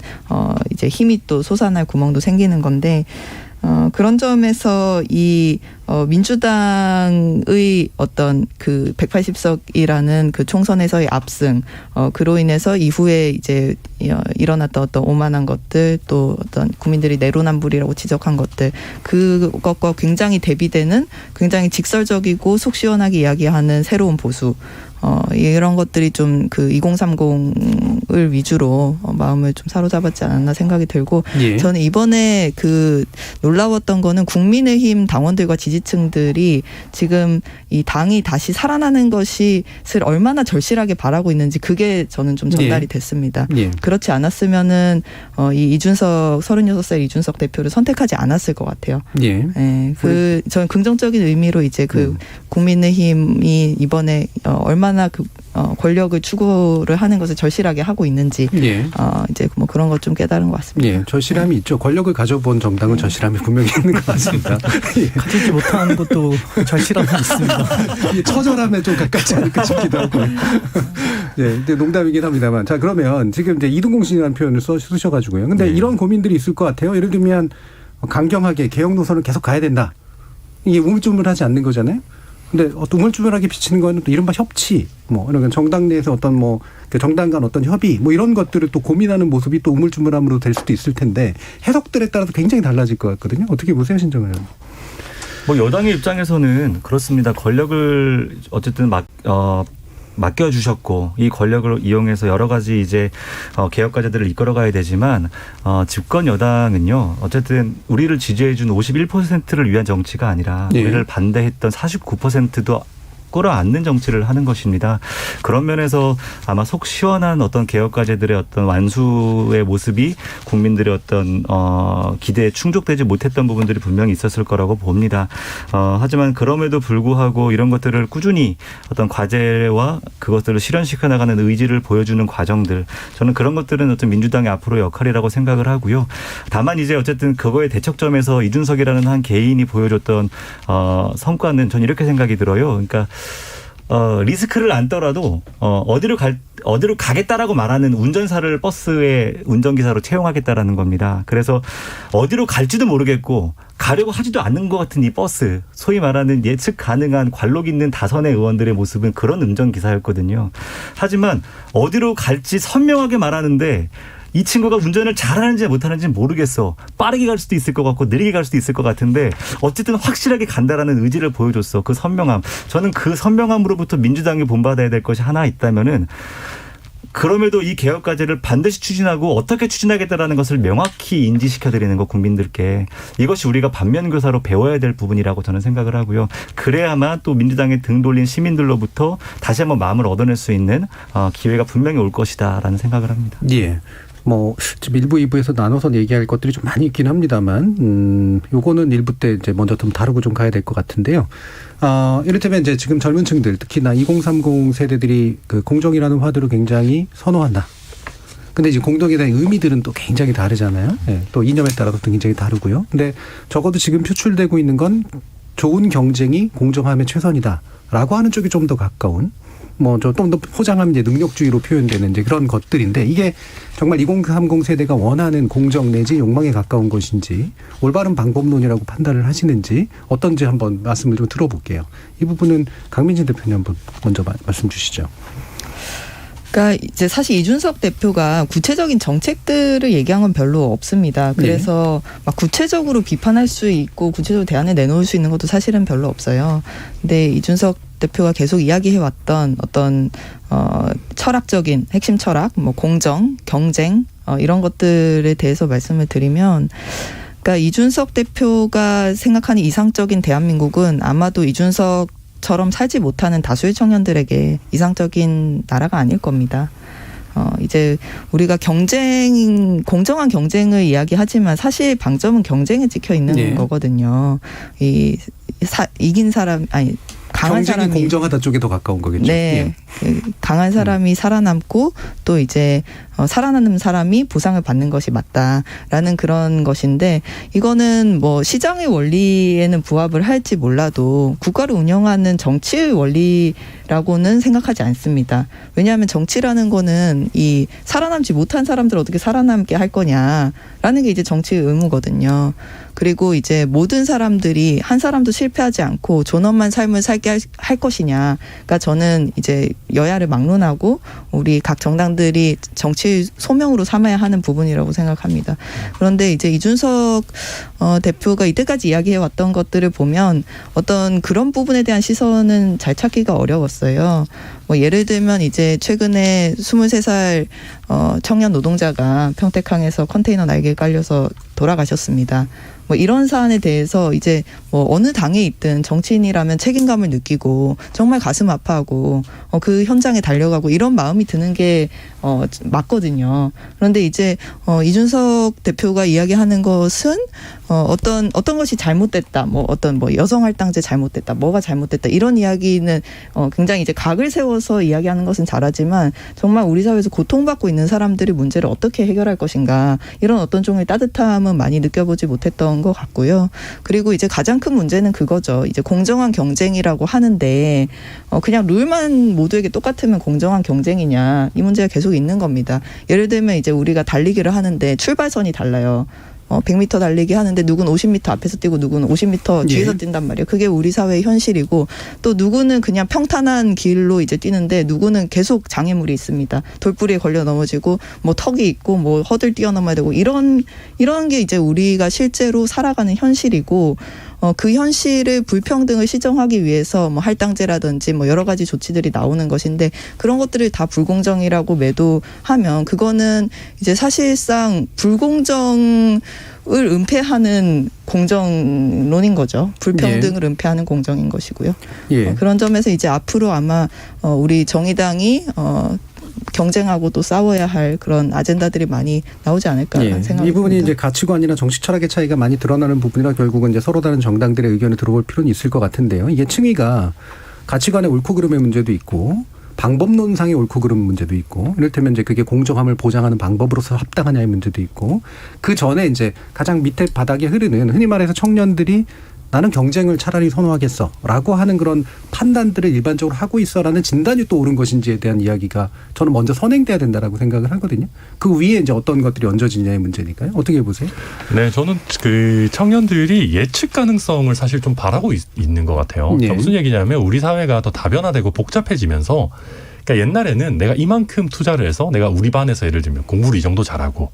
이제 힘이 또 솟아날 구멍도 생기는 건데 그런 점에서 이 민주당의 어떤 그 180석이라는 그 총선에서의 압승, 그로 인해서 이후에 이제 일어났던 어떤 오만한 것들, 또 어떤 국민들이 내로남불이라고 지적한 것들, 그것과 굉장히 대비되는 굉장히 직설적이고 속 시원하게 이야기하는 새로운 보수. 이런 것들이 좀 그 2030을 위주로 마음을 좀 사로잡았지 않았나 생각이 들고, 예. 저는 이번에 그 놀라웠던 거는 국민의힘 당원들과 지지층들이 지금 이 당이 다시 살아나는 것을 얼마나 절실하게 바라고 있는지 그게 저는 좀 전달이 됐습니다. 예. 그렇지 않았으면은 이 이준석 36살 이준석 대표를 선택하지 않았을 것 같아요. 예. 예. 저는 긍정적인 의미로 이제 그 국민의힘이 이번에 얼마나 그 권력을 추구를 하는 것을 절실하게 하고 있는지, 예. 이제 뭐 그런 것 좀 깨달은 것 같습니다. 예, 절실함이 있죠. 권력을 가져본 정당은 절실함이 분명히 있는 것 같습니다. 예. 가지지 못하는 것도 절실함이 있습니다. 처절함에 좀 가깝지 않을까 싶기도 하고. 예, 근데 농담이긴 합니다만. 자, 그러면 지금 이제 이등공신이라는 표현을 쓰셔가지고요. 근데 이런 고민들이 있을 것 같아요. 예를 들면 강경하게 개혁 노선을 계속 가야 된다. 이게 우물쭈물하지 않는 거잖아요. 근데 우물쭈물하게 비치는 거는 또 이른바 협치, 뭐 이런 정당 내에서 어떤 뭐 정당 간 어떤 협의, 뭐 이런 것들을 또 고민하는 모습이 또 우물쭈물함으로 될 수도 있을 텐데 해석들에 따라서 굉장히 달라질 것 같거든요. 어떻게 보세요, 신정을 의원? 뭐 여당의 입장에서는 그렇습니다. 권력을 어쨌든 맡겨주셨고 이 권력을 이용해서 여러 가지 이제 개혁 과제들을 이끌어가야 되지만 집권 여당은요 어쨌든 우리를 지지해준 51%를 위한 정치가 아니라 우리를 반대했던 49%도 끌어안는 정치를 하는 것입니다. 그런 면에서 아마 속 시원한 어떤 개혁 과제들의 어떤 완수의 모습이 국민들의 어떤 기대에 충족되지 못했던 부분들이 분명히 있었을 거라고 봅니다. 하지만 그럼에도 불구하고 이런 것들을 꾸준히 어떤 과제와 그것들을 실현시켜 나가는 의지를 보여주는 과정들, 저는 그런 것들은 어떤 민주당의 앞으로의 역할이라고 생각을 하고요. 다만 이제 어쨌든 그거의 대척점에서 이준석이라는 한 개인이 보여줬던 성과는 저는 이렇게 생각이 들어요. 그러니까 리스크를 안더라도 어디로 가겠다라고 말하는 운전사를 버스의 운전기사로 채용하겠다라는 겁니다. 그래서 어디로 갈지도 모르겠고 가려고 하지도 않는 것 같은 이 버스, 소위 말하는 예측 가능한 관록 있는 다선의 의원들의 모습은 그런 운전기사였거든요. 하지만 어디로 갈지 선명하게 말하는데 이 친구가 운전을 잘하는지 못하는지 모르겠어. 빠르게 갈 수도 있을 것 같고 느리게 갈 수도 있을 것 같은데 어쨌든 확실하게 간다라는 의지를 보여줬어. 그 선명함. 저는 그 선명함으로부터 민주당이 본받아야 될 것이 하나 있다면은 그럼에도 이 개혁 과제를 반드시 추진하고 어떻게 추진하겠다라는 것을 명확히 인지시켜드리는 것 국민들께 이것이 우리가 반면교사로 배워야 될 부분이라고 저는 생각을 하고요. 그래야만 또 민주당에 등 돌린 시민들로부터 다시 한번 마음을 얻어낼 수 있는 기회가 분명히 올 것이다라는 생각을 합니다. 예. 뭐 지금 1부, 2부에서 나눠서 얘기할 것들이 좀 많이 있긴 합니다만, 요거는 1부 때 이제 먼저 좀 다루고 좀 가야 될 것 같은데요. 이를테면 이제 지금 젊은 층들, 특히나 2030 세대들이 그 공정이라는 화두를 굉장히 선호한다. 근데 이제 공정에 대한 의미들은 또 굉장히 다르잖아요. 예, 또 이념에 따라서 또 굉장히 다르고요. 근데 적어도 지금 표출되고 있는 건 좋은 경쟁이 공정함의 최선이다라고 하는 쪽이 좀 더 가까운, 뭐 좀 더 포장하면 이제 능력주의로 표현되는 이제 그런 것들인데, 이게 정말 2030 세대가 원하는 공정 내지 욕망에 가까운 것인지 올바른 방법론이라고 판단을 하시는지 어떤지 한번 말씀을 좀 들어볼게요. 이 부분은 강민진 대표님 한번 먼저 말씀 주시죠. 그러니까 이제 사실 이준석 대표가 구체적인 정책들을 얘기한 건 별로 없습니다. 그래서 막 구체적으로 비판할 수 있고 구체적으로 대안을 내놓을 수 있는 것도 사실은 별로 없어요. 근데 이준석 대표가 계속 이야기해왔던 어떤 철학적인 핵심 철학, 뭐 공정, 경쟁 이런 것들에 대해서 말씀을 드리면, 그러니까 이준석 대표가 생각하는 이상적인 대한민국은 아마도 이준석처럼 살지 못하는 다수의 청년들에게 이상적인 나라가 아닐 겁니다. 이제 우리가 공정한 경쟁을 이야기하지만 사실 방점은 경쟁에 찍혀 있는 거거든요. 이긴 사람, 아니, 강한 경쟁이 사람이 공정하다 쪽에 더 가까운 거겠죠. 네, 예. 강한 사람이 살아남고 또 이제 살아남는 사람이 보상을 받는 것이 맞다라는 그런 것인데, 이거는 뭐 시장의 원리에는 부합을 할지 몰라도 국가를 운영하는 정치의 원리라고는 생각하지 않습니다. 왜냐하면 정치라는 거는 이 살아남지 못한 사람들 어떻게 살아남게 할 거냐라는 게 이제 정치의 의무거든요. 그리고 이제 모든 사람들이 한 사람도 실패하지 않고 존엄한 삶을 살게 할 것이냐. 그러니까 저는 이제 여야를 막론하고 우리 각 정당들이 정치 소명으로 삼아야 하는 부분이라고 생각합니다. 그런데 이제 이준석 대표가 이때까지 이야기해왔던 것들을 보면 어떤 그런 부분에 대한 시선은 잘 찾기가 어려웠어요. 뭐 예를 들면 이제 최근에 23살 청년 노동자가 평택항에서 컨테이너 날개에 깔려서 돌아가셨습니다. 뭐 이런 사안에 대해서 이제 뭐 어느 당에 있든 정치인이라면 책임감을 느끼고 정말 가슴 아파하고 그 현장에 달려가고 이런 마음이 드는 게 맞거든요. 그런데 이제 이준석 대표가 이야기하는 것은 어떤 것이 잘못됐다, 뭐 어떤 뭐 여성할당제 잘못됐다, 뭐가 잘못됐다 이런 이야기는 굉장히 이제 각을 세워서 이야기하는 것은 잘하지만 정말 우리 사회에서 고통받고 있는 사람들의 문제를 어떻게 해결할 것인가 이런 어떤 종의 따뜻함은 많이 느껴보지 못했던 것 같고요. 그리고 이제 가장 큰 문제는 그거죠. 이제 공정한 경쟁이라고 하는데 그냥 룰만 모두에게 똑같으면 공정한 경쟁이냐, 이 문제가 계속 있는 겁니다. 예를 들면 이제 우리가 달리기를 하는데 출발선이 달라요. 100m 달리기 하는데 누구는 50m 앞에서 뛰고 누구는 50m 뒤에서 뛴단 말이에요. 그게 우리 사회의 현실이고, 또 누구는 그냥 평탄한 길로 이제 뛰는데 누구는 계속 장애물이 있습니다. 돌부리에 걸려 넘어지고 뭐 턱이 있고 뭐 허들 뛰어넘어야 되고 이런 게 이제 우리가 실제로 살아가는 현실이고, 그 현실을 불평등을 시정하기 위해서 뭐 할당제라든지 뭐 여러 가지 조치들이 나오는 것인데, 그런 것들을 다 불공정이라고 매도하면 그거는 이제 사실상 불공정을 은폐하는 공정론인 거죠. 불평등을 은폐하는 공정인 것이고요. 그런 점에서 이제 앞으로 아마 우리 정의당이 경쟁하고 또 싸워야 할 그런 아젠다들이 많이 나오지 않을까라는 생각이 이 부분이 듭니다. 이제 가치관이나 정치 철학의 차이가 많이 드러나는 부분이라 결국은 이제 서로 다른 정당들의 의견을 들어볼 필요는 있을 것 같은데요. 이게 층위가 가치관의 옳고 그름의 문제도 있고 방법론상의 옳고 그름 문제도 있고, 이를테면 이제 그게 공정함을 보장하는 방법으로서 합당하냐의 문제도 있고, 그 전에 이제 가장 밑에 바닥에 흐르는 흔히 말해서 청년들이 나는 경쟁을 차라리 선호하겠어라고 하는 그런 판단들을 일반적으로 하고 있어라는 진단이 또 옳은 것인지에 대한 이야기가 저는 먼저 선행돼야 된다라고 생각을 하거든요. 그 위에 이제 어떤 것들이 얹어지냐의 문제니까요. 어떻게 보세요? 네, 저는 그 청년들이 예측 가능성을 사실 좀 바라고 있는 것 같아요. 그러니까 무슨 얘기냐면 우리 사회가 더 다변화되고 복잡해지면서, 그러니까 옛날에는 내가 이만큼 투자를 해서 내가 우리 반에서 예를 들면 공부를 이 정도 잘하고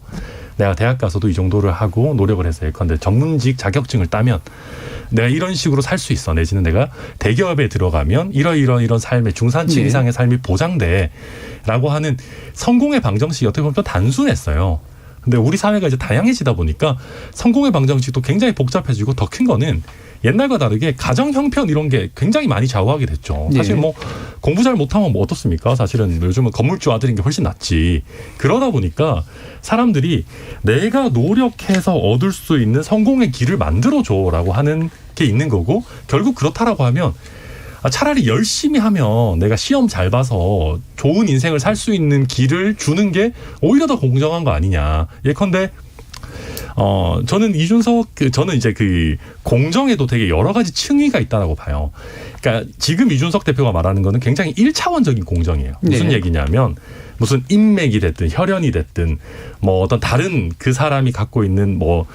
내가 대학 가서도 이 정도를 하고 노력을 해서 예컨대 전문직 자격증을 따면 내가 이런 식으로 살 수 있어, 내지는 내가 대기업에 들어가면 이런 삶의 중산층 이상의 삶이 보장돼 라고 하는 성공의 방정식이 어떻게 보면 좀 단순했어요. 근데 우리 사회가 이제 다양해지다 보니까 성공의 방정식도 굉장히 복잡해지고 더 큰 거는 옛날과 다르게 가정 형편 이런 게 굉장히 많이 좌우하게 됐죠. 사실 뭐 공부 잘 못하면 뭐 어떻습니까? 사실은 요즘은 건물주 아들인 게 훨씬 낫지. 그러다 보니까 사람들이 내가 노력해서 얻을 수 있는 성공의 길을 만들어줘라고 하는 게 있는 거고, 결국 그렇다라고 하면 차라리 열심히 하면 내가 시험 잘 봐서 좋은 인생을 살 수 있는 길을 주는 게 오히려 더 공정한 거 아니냐. 예컨대 저는 저는 이제 그 공정에도 되게 여러 가지 층위가 있다라고 봐요. 그러니까 지금 이준석 대표가 말하는 거는 굉장히 1차원적인 공정이에요. 무슨 얘기냐면 무슨 인맥이 됐든 혈연이 됐든 뭐 어떤 다른 그 사람이 갖고 있는 뭐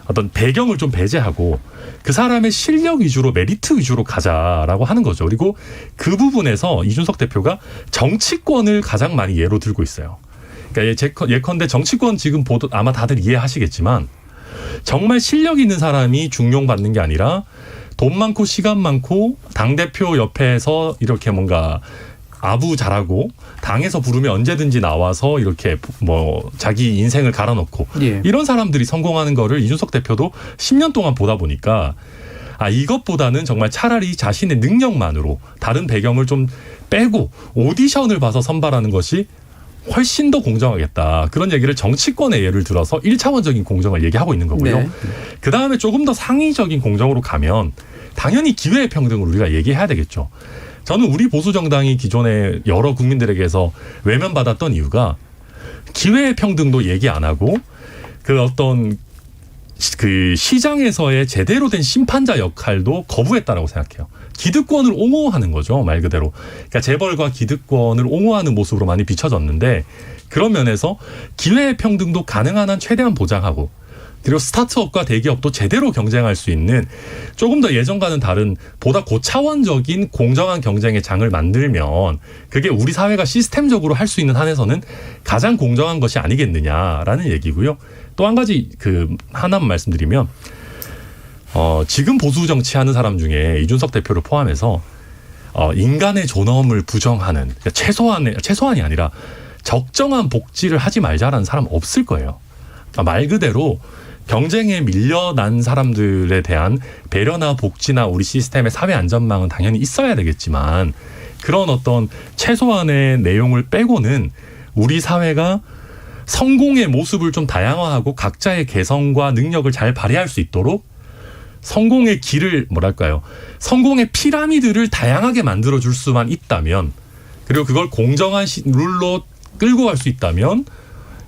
어떤 배경을 좀 배제하고 그 사람의 실력 위주로 메리트 위주로 가자라고 하는 거죠. 그리고 그 부분에서 이준석 대표가 정치권을 가장 많이 예로 들고 있어요. 그러니까 예컨대 정치권 지금 보도 아마 다들 이해하시겠지만 정말 실력 있는 사람이 중용받는 게 아니라 돈 많고 시간 많고 당대표 옆에서 이렇게 뭔가 아부 잘하고 당에서 부르면 언제든지 나와서 이렇게 뭐 자기 인생을 갈아넣고 이런 사람들이 성공하는 거를 이준석 대표도 10년 동안 보다 보니까 이것보다는 정말 차라리 자신의 능력만으로 다른 배경을 좀 빼고 오디션을 봐서 선발하는 것이 훨씬 더 공정하겠다. 그런 얘기를 정치권의 예를 들어서 1차원적인 공정을 얘기하고 있는 거고요. 그다음에 조금 더 상위적인 공정으로 가면 당연히 기회의 평등을 우리가 얘기해야 되겠죠. 저는 우리 보수정당이 기존에 여러 국민들에게서 외면받았던 이유가 기회의 평등도 얘기 안 하고 그 어떤 그 시장에서의 제대로 된 심판자 역할도 거부했다라고 생각해요. 기득권을 옹호하는 거죠, 말 그대로. 그러니까 재벌과 기득권을 옹호하는 모습으로 많이 비춰졌는데 그런 면에서 기회의 평등도 가능한 한 최대한 보장하고 그리고 스타트업과 대기업도 제대로 경쟁할 수 있는 조금 더 예전과는 다른 보다 고차원적인 공정한 경쟁의 장을 만들면 그게 우리 사회가 시스템적으로 할 수 있는 한에서는 가장 공정한 것이 아니겠느냐라는 얘기고요. 또 한 가지 하나만 말씀드리면 지금 보수 정치하는 사람 중에 이준석 대표를 포함해서 인간의 존엄을 부정하는 그러니까 최소한이 아니라 적정한 복지를 하지 말자라는 사람 없을 거예요. 그러니까 말 그대로 경쟁에 밀려난 사람들에 대한 배려나 복지나 우리 시스템의 사회 안전망은 당연히 있어야 되겠지만 그런 어떤 최소한의 내용을 빼고는 우리 사회가 성공의 모습을 좀 다양화하고 각자의 개성과 능력을 잘 발휘할 수 있도록 성공의 길을 성공의 피라미드를 다양하게 만들어줄 수만 있다면 그리고 그걸 공정한 룰로 끌고 갈 수 있다면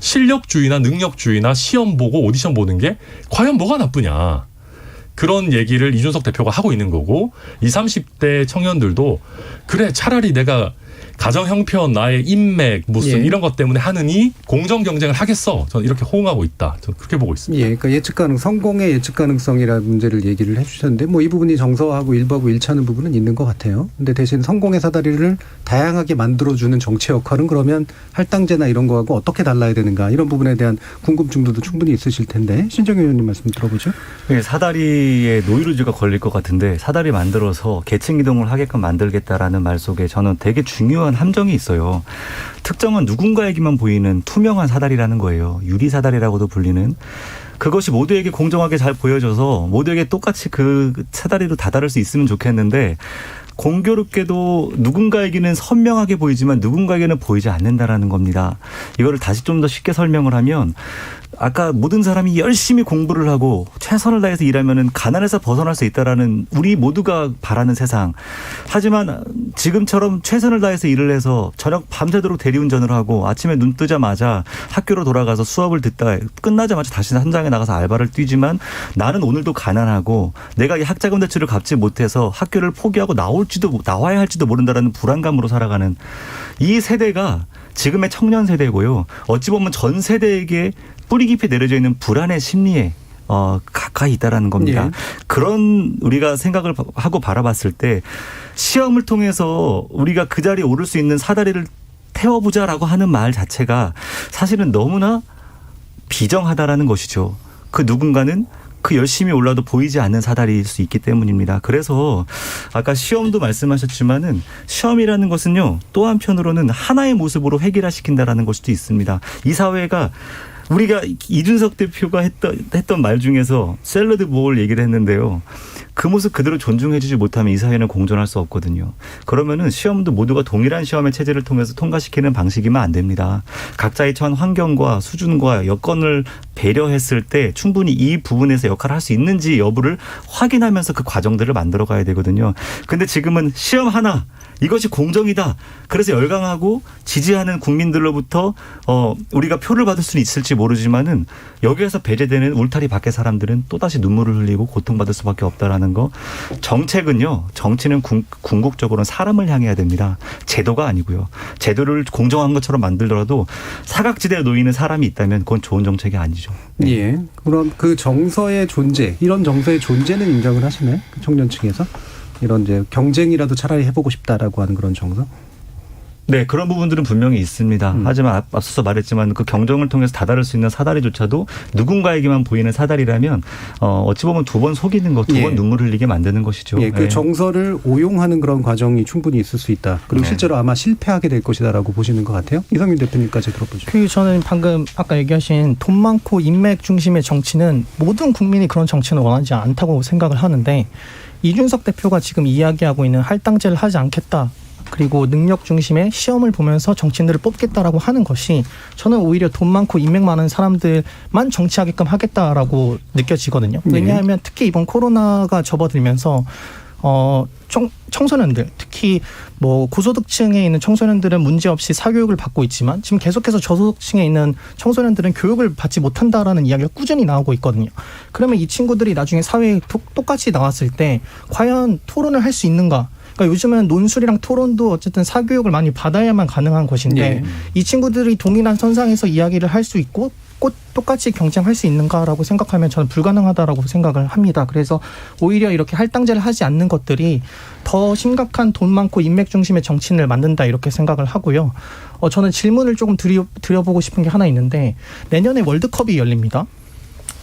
실력주의나 능력주의나 시험 보고 오디션 보는 게 과연 뭐가 나쁘냐. 그런 얘기를 이준석 대표가 하고 있는 거고 20, 30대 청년들도 그래 차라리 내가 가정 형편, 나의 인맥, 무슨 이런 것 때문에 하느니 공정 경쟁을 하겠어. 저는 이렇게 호응하고 있다. 저는 그렇게 보고 있습니다. 그러니까 성공의 예측 가능성이라는 문제를 얘기를 해주셨는데 뭐 이 부분이 정서하고 일부하고 일치하는 부분은 있는 것 같아요. 근데 대신 성공의 사다리를 다양하게 만들어주는 정치 역할은 그러면 할당제나 이런 거하고 어떻게 달라야 되는가 이런 부분에 대한 궁금증도 충분히 있으실 텐데 신정희 의원님 말씀 들어보죠. 사다리에 노이로즈가 걸릴 것 같은데 사다리 만들어서 계층 이동을 하게끔 만들겠다라는 말 속에 저는 되게 중요한 함정이 있어요. 특정한 누군가에게만 보이는 투명한 사다리라는 거예요. 유리 사다리라고도 불리는. 그것이 모두에게 공정하게 잘 보여져서 모두에게 똑같이 그 사다리로 다다를 수 있으면 좋겠는데 공교롭게도 누군가에게는 선명하게 보이지만 누군가에게는 보이지 않는다라는 겁니다. 이거를 다시 좀 더 쉽게 설명을 하면 아까 모든 사람이 열심히 공부를 하고 최선을 다해서 일하면은 가난에서 벗어날 수 있다라는 우리 모두가 바라는 세상. 하지만 지금처럼 최선을 다해서 일을 해서 저녁 밤새도록 대리운전을 하고 아침에 눈 뜨자마자 학교로 돌아가서 수업을 듣다가 끝나자마자 다시 현장에 나가서 알바를 뛰지만 나는 오늘도 가난하고 내가 이 학자금 대출을 갚지 못해서 학교를 포기하고 나와야 할지도 모른다라는 불안감으로 살아가는 이 세대가 지금의 청년 세대고요. 어찌 보면 전 세대에게 뿌리 깊이 내려져 있는 불안의 심리에 가까이 있다라는 겁니다. 그런 우리가 생각을 하고 바라봤을 때 시험을 통해서 우리가 그 자리에 오를 수 있는 사다리를 태워보자라고 하는 말 자체가 사실은 너무나 비정하다라는 것이죠. 그 누군가는 그 열심히 올라도 보이지 않는 사다리일 수 있기 때문입니다. 그래서 아까 시험도 말씀하셨지만은 시험이라는 것은요, 또 한편으로는 하나의 모습으로 획일화시킨다라는 걸 수도 있습니다. 이 사회가 우리가 이준석 대표가 했던 말 중에서 샐러드 볼 얘기를 했는데요. 그 모습 그대로 존중해주지 못하면 이 사회는 공존할 수 없거든요. 그러면은 시험도 모두가 동일한 시험의 체제를 통해서 통과시키는 방식이면 안 됩니다. 각자의 처한 환경과 수준과 여건을 배려했을 때 충분히 이 부분에서 역할을 할 수 있는지 여부를 확인하면서 그 과정들을 만들어 가야 되거든요. 근데 지금은 시험 하나, 이것이 공정이다. 그래서 열광하고 지지하는 국민들로부터 우리가 표를 받을 수는 있을지 모르지만은 여기에서 배제되는 울타리 밖의 사람들은 또다시 눈물을 흘리고 고통받을 수밖에 없다라는 거. 정책은요. 정치는 궁극적으로는 사람을 향해야 됩니다. 제도가 아니고요. 제도를 공정한 것처럼 만들더라도 사각지대에 놓이는 사람이 있다면 그건 좋은 정책이 아니죠. 네. 예. 그럼 그 정서의 존재, 이런 정서의 존재는 인정을 하시나요? 청년층에서? 이런 이제 경쟁이라도 차라리 해보고 싶다라고 하는 그런 정서? 네, 그런 부분들은 분명히 있습니다. 하지만 앞서서 말했지만 그 경쟁을 통해서 다다를 수 있는 사다리조차도 누군가에게만 보이는 사다리라면 어찌 보면 두 번 속이는 것, 두 번 눈물 흘리게 만드는 것이죠. 예, 그 정서를 오용하는 그런 과정이 충분히 있을 수 있다. 그리고 실제로 아마 실패하게 될 것이다라고 보시는 것 같아요. 이성윤 대표님까지 들어보죠. 저는 방금 아까 얘기하신 돈 많고 인맥 중심의 정치는 모든 국민이 그런 정치는 원하지 않다고 생각을 하는데, 이준석 대표가 지금 이야기하고 있는 할당제를 하지 않겠다, 그리고 능력 중심의 시험을 보면서 정치인들을 뽑겠다라고 하는 것이 저는 오히려 돈 많고 인맥 많은 사람들만 정치하게끔 하겠다라고 느껴지거든요. 왜냐하면 특히 이번 코로나가 접어들면서 청소년들, 특히 뭐 고소득층에 있는 청소년들은 문제없이 사교육을 받고 있지만 지금 계속해서 저소득층에 있는 청소년들은 교육을 받지 못한다라는 이야기가 꾸준히 나오고 있거든요. 그러면 이 친구들이 나중에 사회에 똑같이 나왔을 때 과연 토론을 할 수 있는가? 그러니까 요즘은 논술이랑 토론도 어쨌든 사교육을 많이 받아야만 가능한 것인데 이 친구들이 동일한 선상에서 이야기를 할 수 있고 똑같이 경쟁할 수 있는가라고 생각하면 저는 불가능하다라고 생각을 합니다. 그래서 오히려 이렇게 할당제를 하지 않는 것들이 더 심각한 돈 많고 인맥 중심의 정치인을 만든다, 이렇게 생각을 하고요. 저는 질문을 조금 드려보고 싶은 게 하나 있는데, 내년에 월드컵이 열립니다.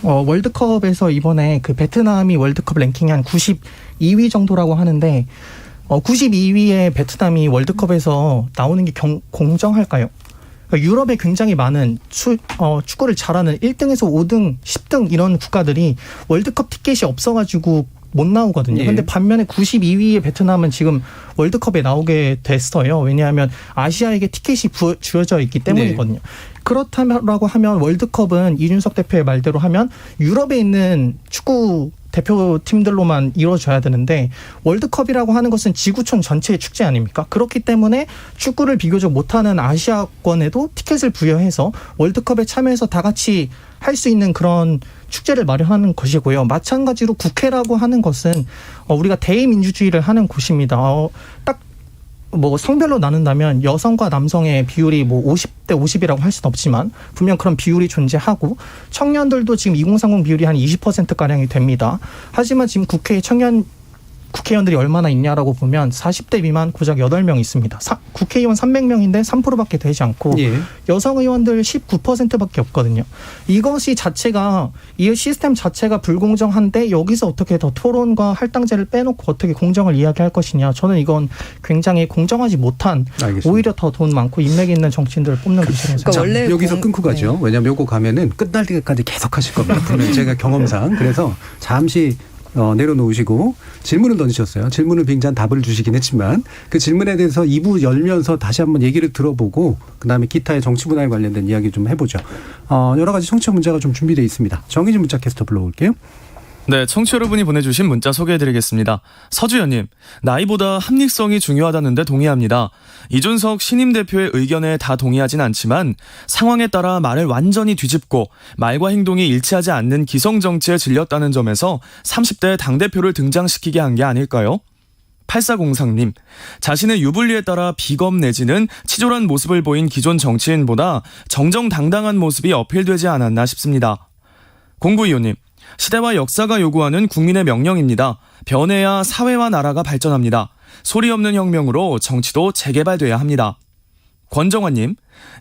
월드컵에서 이번에 그 베트남이 월드컵 랭킹이 한 92위 정도라고 하는데 92위의 베트남이 월드컵에서 나오는 게 공정할까요? 그러니까 유럽에 굉장히 많은 축구를 잘하는 1등에서 5등, 10등 이런 국가들이 월드컵 티켓이 없어가지고 못 나오거든요. 그런데 반면에 92위의 베트남은 지금 월드컵에 나오게 됐어요. 왜냐하면 아시아에게 티켓이 주어져 있기 때문이거든요. 그렇다라고 하면 월드컵은 이준석 대표의 말대로 하면 유럽에 있는 축구 대표팀들로만 이루어져야 되는데, 월드컵이라고 하는 것은 지구촌 전체의 축제 아닙니까? 그렇기 때문에 축구를 비교적 못하는 아시아권에도 티켓을 부여해서 월드컵에 참여해서 다 같이 할 수 있는 그런 축제를 마련하는 것이고요. 마찬가지로 국회라고 하는 것은 우리가 대의민주주의를 하는 곳입니다. 딱 뭐 성별로 나눈다면 여성과 남성의 비율이 뭐 50대 50이라고 할 수는 없지만 분명 그런 비율이 존재하고, 청년들도 지금 2030 비율이 한 20%가량이 됩니다. 하지만 지금 국회에 국회의원들이 얼마나 있냐라고 보면 40대 미만 고작 8명 있습니다. 국회의원 300명인데 3%밖에 되지 않고 여성 의원들 19%밖에 없거든요. 이것이 자체가, 이 시스템 자체가 불공정한데 여기서 어떻게 더 토론과 할당제를 빼놓고 어떻게 공정을 이야기할 것이냐. 저는 이건 굉장히 공정하지 못한, 알겠습니다. 오히려 더 돈 많고 인맥 있는 정치인들을 뽑는 것이라고 생각합니다. 원래 여기서 끊고 가죠. 왜냐하면 요거 가면은 끝날 때까지 계속 하실 겁니다. 제가 경험상. 그래서 잠시 내려놓으시고 질문을 던지셨어요. 질문을 빙자한 답을 주시긴 했지만 그 질문에 대해서 2부 열면서 다시 한번 얘기를 들어보고 그다음에 기타의 정치 분야에 관련된 이야기 좀 해보죠. 여러 가지 청취자 문자가 좀 준비되어 있습니다. 정의진 문자 캐스터 불러올게요. 네, 청취 여러분이 보내주신 문자 소개해드리겠습니다. 서주연님, 나이보다 합리성이 중요하다는데 동의합니다. 이준석 신임 대표의 의견에 다 동의하진 않지만 상황에 따라 말을 완전히 뒤집고 말과 행동이 일치하지 않는 기성정치에 질렸다는 점에서 30대 당대표를 등장시키게 한 게 아닐까요? 8403님, 자신의 유불리에 따라 비검 내지는 치졸한 모습을 보인 기존 정치인보다 정정당당한 모습이 어필되지 않았나 싶습니다. 0925님, 시대와 역사가 요구하는 국민의 명령입니다. 변해야 사회와 나라가 발전합니다. 소리 없는 혁명으로 정치도 재개발돼야 합니다. 권정환님,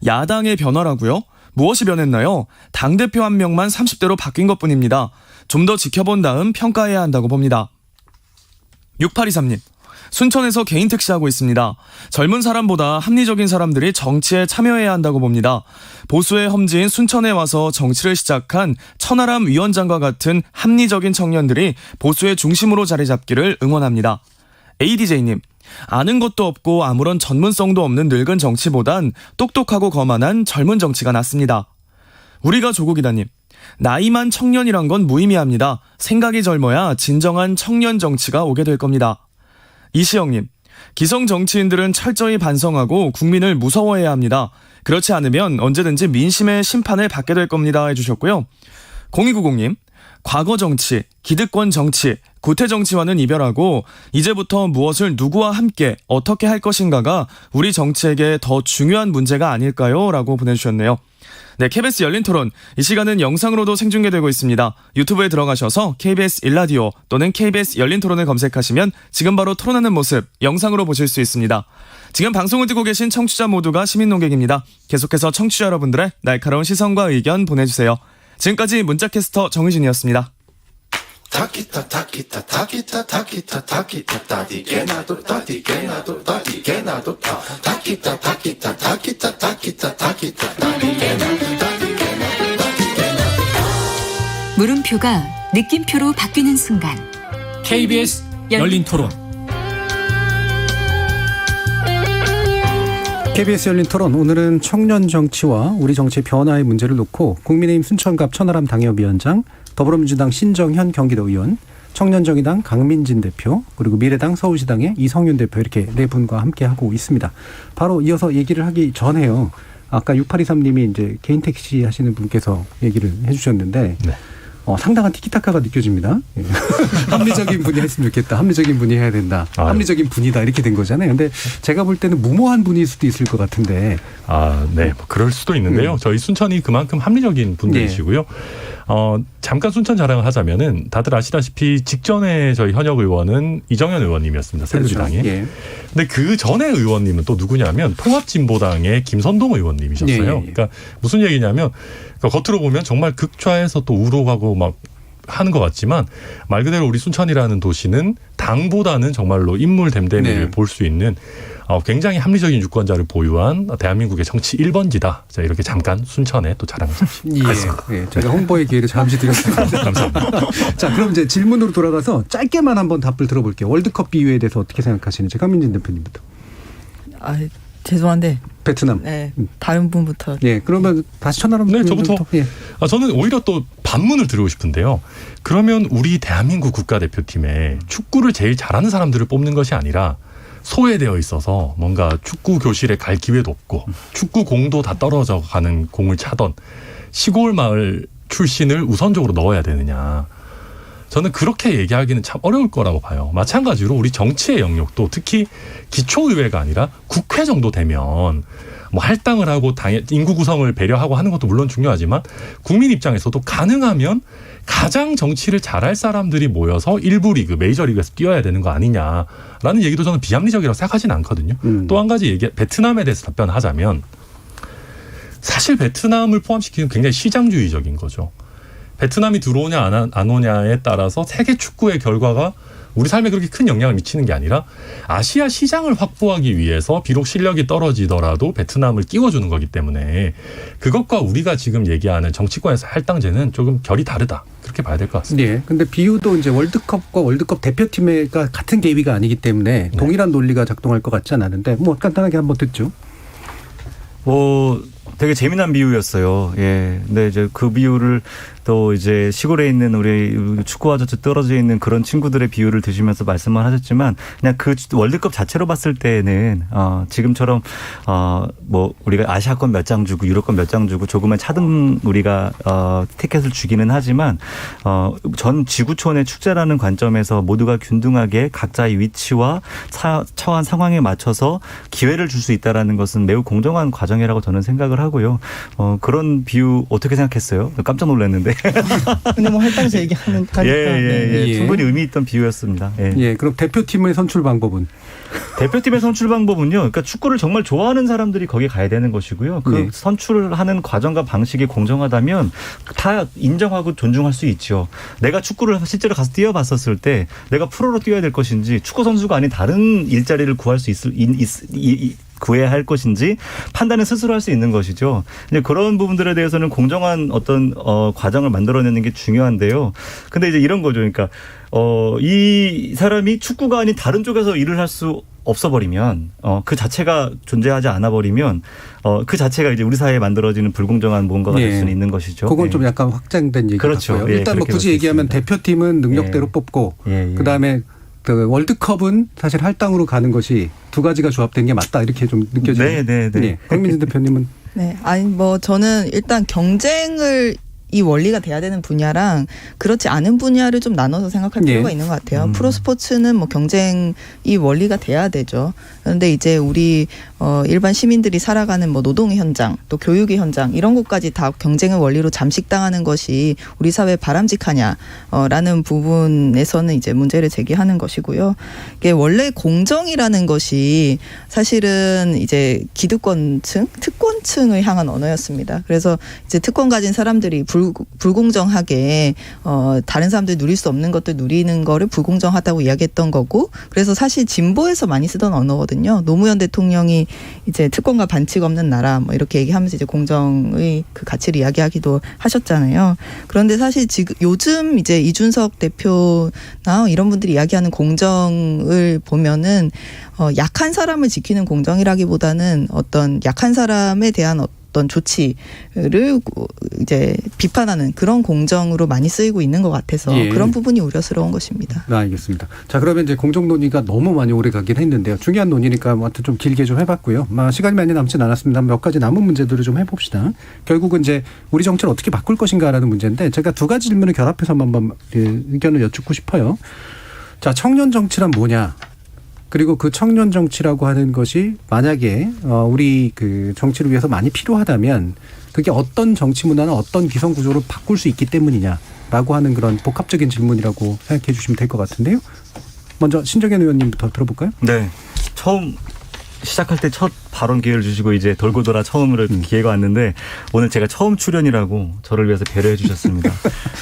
야당의 변화라고요? 무엇이 변했나요? 당대표 한 명만 30대로 바뀐 것뿐입니다. 좀 더 지켜본 다음 평가해야 한다고 봅니다. 6823님. 순천에서 개인 택시하고 있습니다. 젊은 사람보다 합리적인 사람들이 정치에 참여해야 한다고 봅니다. 보수의 험지인 순천에 와서 정치를 시작한 천하람 위원장과 같은 합리적인 청년들이 보수의 중심으로 자리 잡기를 응원합니다. ADJ님. 아는 것도 없고 아무런 전문성도 없는 늙은 정치보단 똑똑하고 거만한 젊은 정치가 낫습니다. 우리가 조국이다님. 나이만 청년이란 건 무의미합니다. 생각이 젊어야 진정한 청년 정치가 오게 될 겁니다. 이시영님, 기성 정치인들은 철저히 반성하고 국민을 무서워해야 합니다. 그렇지 않으면 언제든지 민심의 심판을 받게 될 겁니다. 해주셨고요. 0290님, 과거 정치, 기득권 정치, 구태 정치와는 이별하고 이제부터 무엇을 누구와 함께 어떻게 할 것인가가 우리 정치에게 더 중요한 문제가 아닐까요? 라고 보내주셨네요. 네, KBS 열린 토론. 이 시간은 영상으로도 생중계되고 있습니다. 유튜브에 들어가셔서 KBS 일라디오 또는 KBS 열린 토론을 검색하시면 지금 바로 토론하는 모습 영상으로 보실 수 있습니다. 지금 방송을 듣고 계신 청취자 모두가 시민 농객입니다. 계속해서 청취자 여러분들의 날카로운 시선과 의견 보내주세요. 지금까지 문자캐스터 정의진이었습니다. 물음표가 느낌표로 바뀌는 순간 KBS 열린 토론. KBS 열린 토론, 오늘은 청년 정치와 우리 정치의 변화의 문제를 놓고 국민의힘 순천갑 천하람 당협위원장, 더불어민주당 신정현 경기도 의원, 청년정의당 강민진 대표, 그리고 미래당 서울시당의 이성윤 대표, 이렇게 네 분과 함께 하고 있습니다. 바로 이어서 얘기를 하기 전에요. 아까 6823님이 이제 개인 택시 하시는 분께서 얘기를 해주셨는데, 네. 상당한 티키타카가 느껴집니다. 예. 합리적인 분이 했으면 좋겠다. 합리적인 분이 해야 된다. 합리적인 분이다. 이렇게 된 거잖아요. 근데 제가 볼 때는 무모한 분일 수도 있을 것 같은데. 네. 뭐 그럴 수도 있는데요. 저희 순천이 그만큼 합리적인 분들이시고요. 잠깐 순천 자랑을 하자면은 다들 아시다시피 직전에 저희 현역 의원은 이정현 의원님이었습니다. 새누리당에. 그렇죠. 예. 근데 그 전에 의원님은 또 누구냐면 통합진보당의 김선동 의원님이셨어요. 그러니까 무슨 얘기냐면 겉으로 보면 정말 극좌에서 또 우로 가고 막 하는 것 같지만 말 그대로 우리 순천이라는 도시는 당보다는 정말로 인물 댐댐이를 볼 수 있는 굉장히 합리적인 유권자를 보유한 대한민국의 정치 1번지다. 자, 이렇게 잠깐 순천에 또 자랑을 했습니다. 예, 제가 홍보의 기회를 잠시 드렸습니다. 감사합니다. 자, 그럼 이제 질문으로 돌아가서 짧게만 한번 답을 들어볼게요. 월드컵 비유에 대해서 어떻게 생각하시는지 강민진 대표님부터. 죄송한데. 베트남. 네, 다른 분부터. 예, 그러면 다시 천하람. 네, 저부터. 예. 저는 오히려 또 반문을 드리고 싶은데요. 그러면 우리 대한민국 국가대표팀에 축구를 제일 잘하는 사람들을 뽑는 것이 아니라 소외되어 있어서 뭔가 축구 교실에 갈 기회도 없고 축구 공도 다 떨어져 가는 공을 차던 시골 마을 출신을 우선적으로 넣어야 되느냐. 저는 그렇게 얘기하기는 참 어려울 거라고 봐요. 마찬가지로 우리 정치의 영역도 특히 기초의회가 아니라 국회 정도 되면 뭐 할당을 하고 인구 구성을 배려하고 하는 것도 물론 중요하지만 국민 입장에서도 가능하면 가장 정치를 잘할 사람들이 모여서 1부 리그, 메이저리그에서 뛰어야 되는 거 아니냐라는 얘기도 저는 비합리적이라고 생각하지는 않거든요. 또 한 가지 얘기, 베트남에 대해서 답변하자면 사실 베트남을 포함시키는 굉장히 시장주의적인 거죠. 베트남이 들어오냐 안 오냐에 따라서 세계 축구의 결과가 우리 삶에 그렇게 큰 영향을 미치는 게 아니라 아시아 시장을 확보하기 위해서 비록 실력이 떨어지더라도 베트남을 끼워주는 거기 때문에 그것과 우리가 지금 얘기하는 정치권에서 할당제는 조금 결이 다르다. 그렇게 봐야 될 것 같습니다. 네. 근데 비유도 이제 월드컵과 월드컵 대표팀과 같은 계위가 아니기 때문에 동일한 논리가 작동할 것 같지 않았는데 뭐 간단하게 한번 듣죠. 되게 재미난 비유였어요. 예. 근데 이제 그 비유를 또 이제 시골에 있는 우리 축구와 떨어져 있는 그런 친구들의 비유를 드시면서 말씀을 하셨지만 그냥 그 월드컵 자체로 봤을 때는 지금처럼 뭐 우리가 아시아권 몇 장 주고 유럽권 몇 장 주고 조그만 차등 우리가 티켓을 주기는 하지만 전 지구촌의 축제라는 관점에서 모두가 균등하게 각자의 위치와 처한 상황에 맞춰서 기회를 줄 수 있다라는 것은 매우 공정한 과정이라고 저는 생각을 하고요. 그런 비유 어떻게 생각했어요? 깜짝 놀랐는데. 근데 뭐 할당제 얘기하는 거니까. 예. 충분히 의미 있던 비유였습니다. 예. 그럼 대표팀의 선출 방법은? 대표팀의 선출 방법은요. 그러니까 축구를 정말 좋아하는 사람들이 거기 가야 되는 것이고요. 그 선출을 하는 과정과 방식이 공정하다면 다 인정하고 존중할 수 있죠. 내가 축구를 실제로 가서 뛰어봤었을 때 내가 프로로 뛰어야 될 것인지 축구 선수가 아닌 다른 일자리를 구할 수 구해야 할 것인지 판단을 스스로 할 수 있는 것이죠. 이제 그런 부분들에 대해서는 공정한 어떤 과정을 만들어내는 게 중요한데요. 근데 이제 이런 거죠. 그러니까 이 사람이 축구가 아닌 다른 쪽에서 일을 할 수 없어버리면 그 자체가 존재하지 않아버리면 그 자체가 이제 우리 사회에 만들어지는 불공정한 뭔가가 될 수는 있는 것이죠. 그건 좀 약간 확장된 얘기 그렇죠. 같고요. 일단 뭐 굳이 얘기하면 대표팀은 능력대로 뽑고 그다음에 그 월드컵은 사실 할당으로 가는 것이 두 가지가 조합된 게 맞다 이렇게 좀 느껴지네요. 네. 박민진 대표님은? 네, 아니 뭐 저는 일단 경쟁을 이 원리가 돼야 되는 분야랑 그렇지 않은 분야를 좀 나눠서 생각할 필요가 있는 것 같아요. 프로스포츠는 뭐 경쟁이 원리가 돼야 되죠. 그런데 이제 우리 일반 시민들이 살아가는 뭐 노동의 현장, 또 교육의 현장 이런 것까지 다 경쟁의 원리로 잠식당하는 것이 우리 사회에 바람직하냐라는 부분에서는 이제 문제를 제기하는 것이고요. 이게 원래 공정이라는 것이 사실은 이제 기득권층, 특권층을 향한 언어였습니다. 그래서 이제 특권 가진 사람들이 불공정하게 다른 사람들이 누릴 수 없는 것들 누리는 거를 불공정하다고 이야기했던 거고, 그래서 사실 진보에서 많이 쓰던 언어거든요. 노무현 대통령이 이제 특권과 반칙 없는 나라 뭐 이렇게 얘기하면서 이제 공정의 그 가치를 이야기하기도 하셨잖아요. 그런데 사실 지금 요즘 이제 이준석 대표나 이런 분들이 이야기하는 공정을 보면은 약한 사람을 지키는 공정이라기보다는 어떤 약한 사람에 대한 어떤 조치를 이제 비판하는 그런 공정으로 많이 쓰이고 있는 것 같아서 그런 부분이 우려스러운 것입니다. 알겠습니다. 자, 그러면 이제 공정 논의가 너무 많이 오래 가긴 했는데요. 중요한 논의니까 뭐 좀 길게 좀 해봤고요. 시간이 많이 남진 않았습니다. 몇 가지 남은 문제들을 좀 해봅시다. 결국은 이제 우리 정치를 어떻게 바꿀 것인가라는 문제인데 제가 두 가지 질문을 결합해서 한번 의견을 여쭙고 싶어요. 자, 청년 정치란 뭐냐? 그리고 그 청년 정치라고 하는 것이 만약에 우리 그 정치를 위해서 많이 필요하다면 그게 어떤 정치 문화나 어떤 기성 구조를 바꿀 수 있기 때문이냐라고 하는 그런 복합적인 질문이라고 생각해 주시면 될 것 같은데요. 먼저 신정현 의원님부터 들어볼까요? 네. 처음 시작할 때 첫 발언 기회를 주시고 이제 돌고 돌아 처음으로 기회가 왔는데 오늘 제가 처음 출연이라고 저를 위해서 배려해 주셨습니다.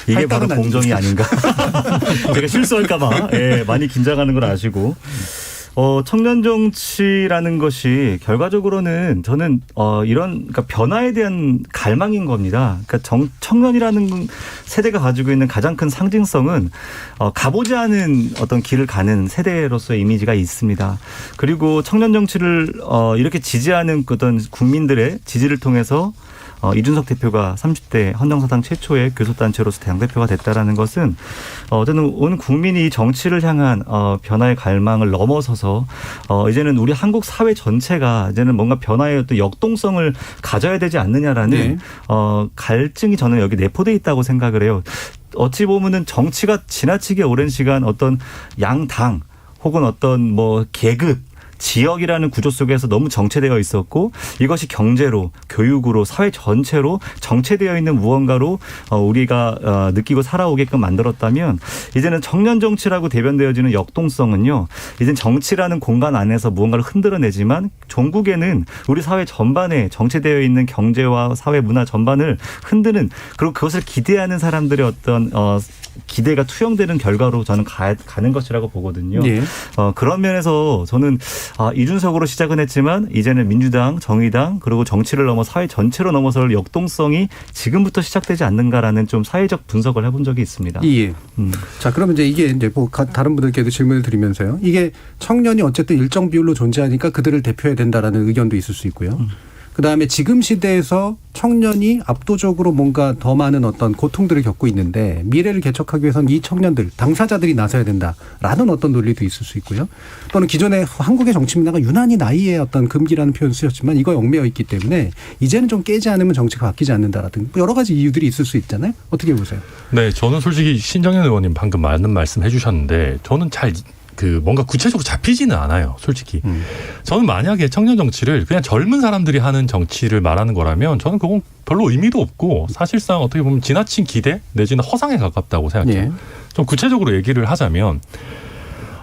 이게 바로 공정이 아닌가. 제가 실수할까 봐 많이 긴장하는 걸 아시고. 청년 정치라는 것이 결과적으로는 저는 이런 그러니까 변화에 대한 갈망인 겁니다. 그러니까 청년이라는 세대가 가지고 있는 가장 큰 상징성은 가보지 않은 어떤 길을 가는 세대로서의 이미지가 있습니다. 그리고 청년 정치를 이렇게 지지하는 어떤 국민들의 지지를 통해서 이준석 대표가 30대 헌정사상 최초의 교섭단체로서 당대표가 됐다라는 것은 저는 온 국민이 정치를 향한 변화의 갈망을 넘어서서 이제는 우리 한국 사회 전체가 이제는 뭔가 변화의 어떤 역동성을 가져야 되지 않느냐라는 갈증이 저는 여기 내포돼 있다고 생각을 해요. 어찌 보면은 정치가 지나치게 오랜 시간 어떤 양당 혹은 어떤 뭐 계급 지역이라는 구조 속에서 너무 정체되어 있었고 이것이 경제로 교육으로 사회 전체로 정체되어 있는 무언가로 우리가 느끼고 살아오게끔 만들었다면 이제는 청년 정치라고 대변되어지는 역동성은요. 이제는 정치라는 공간 안에서 무언가를 흔들어내지만 종국에는 우리 사회 전반에 정체되어 있는 경제와 사회 문화 전반을 흔드는 그리고 그것을 기대하는 사람들의 어떤 기대가 투영되는 결과로 저는 가는 것이라고 보거든요. 그런 면에서 저는 이준석으로 시작은 했지만 이제는 민주당, 정의당 그리고 정치를 넘어 사회 전체로 넘어설 역동성이 지금부터 시작되지 않는가라는 좀 사회적 분석을 해본 적이 있습니다. 자, 그러면 이제 이게 뭐 다른 분들께도 질문을 드리면서요. 이게 청년이 어쨌든 일정 비율로 존재하니까 그들을 대표해야 된다라는 의견도 있을 수 있고요. 그다음에 지금 시대에서 청년이 압도적으로 뭔가 더 많은 어떤 고통들을 겪고 있는데 미래를 개척하기 위해서는 이 청년들, 당사자들이 나서야 된다라는 어떤 논리도 있을 수 있고요. 또는 기존의 한국의 정치 문화가 유난히 나이의 어떤 금기라는 표현을 쓰셨지만 이거에 얽매여 있기 때문에 이제는 좀 깨지 않으면 정치가 바뀌지 않는다라든 여러 가지 이유들이 있을 수 있잖아요. 어떻게 보세요? 네, 저는 솔직히 신정현 의원님 방금 맞는 말씀 해주셨는데 저는 잘 뭔가 구체적으로 잡히지는 않아요, 솔직히. 저는 만약에 청년 정치를 그냥 젊은 사람들이 하는 정치를 말하는 거라면 저는 그건 별로 의미도 없고 사실상 어떻게 보면 지나친 기대 내지는 허상에 가깝다고 생각해요. 좀 구체적으로 얘기를 하자면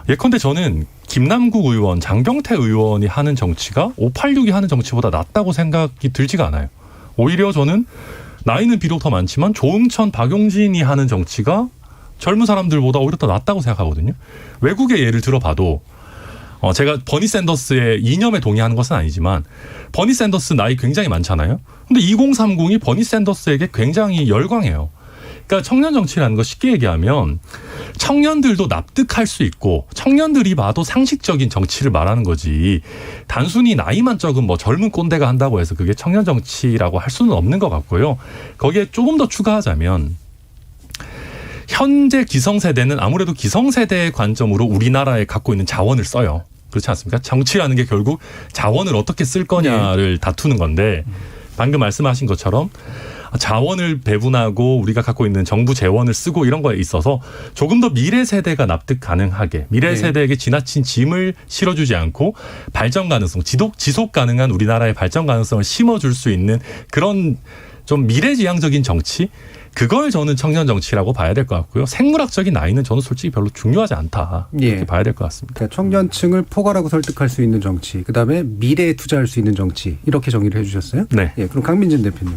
예컨대 저는 김남국 의원, 장경태 의원이 하는 정치가 586이 하는 정치보다 낫다고 생각이 들지가 않아요. 오히려 저는 나이는 비록 더 많지만 조응천, 박용진이 하는 정치가 젊은 사람들보다 오히려 더 낫다고 생각하거든요. 외국의 예를 들어봐도 제가 버니 샌더스의 이념에 동의하는 것은 아니지만 버니 샌더스 나이 굉장히 많잖아요. 근데 2030이 버니 샌더스에게 굉장히 열광해요. 그러니까 청년 정치라는 거 쉽게 얘기하면 청년들도 납득할 수 있고 청년들이 봐도 상식적인 정치를 말하는 거지 단순히 나이만 적은 젊은 꼰대가 한다고 해서 그게 청년 정치라고 할 수는 없는 것 같고요. 거기에 조금 더 추가하자면 현재 기성세대는 아무래도 기성세대의 관점으로 우리나라에 갖고 있는 자원을 써요. 그렇지 않습니까? 정치라는 게 결국 자원을 어떻게 쓸 거냐를 다투는 건데 방금 말씀하신 것처럼 자원을 배분하고 우리가 갖고 있는 정부 재원을 쓰고 이런 거에 있어서 조금 더 미래 세대가 납득 가능하게 미래 세대에게 지나친 짐을 실어주지 않고 발전 가능성, 지속 가능한 우리나라의 발전 가능성을 심어줄 수 있는 그런 좀 미래지향적인 정치, 그걸 저는 청년 정치라고 봐야 될 것 같고요. 생물학적인 나이는 저는 솔직히 별로 중요하지 않다. 이렇게 봐야 될 것 같습니다. 그러니까 청년층을 포괄하고 설득할 수 있는 정치, 그다음에 미래에 투자할 수 있는 정치, 이렇게 정의를 해주셨어요? 네. 그럼 강민진 대표님.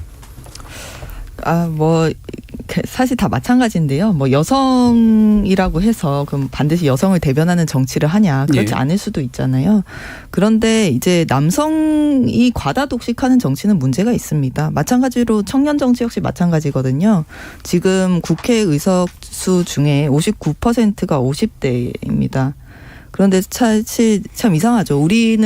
사실 다 마찬가지인데요. 여성이라고 해서 그럼 반드시 여성을 대변하는 정치를 하냐? 그렇지 않을 수도 있잖아요. 그런데 이제 남성이 과다 독식하는 정치는 문제가 있습니다. 마찬가지로 청년 정치 역시 마찬가지거든요. 지금 국회 의석수 중에 59%가 50대입니다. 그런데 사실 참 이상하죠. 우리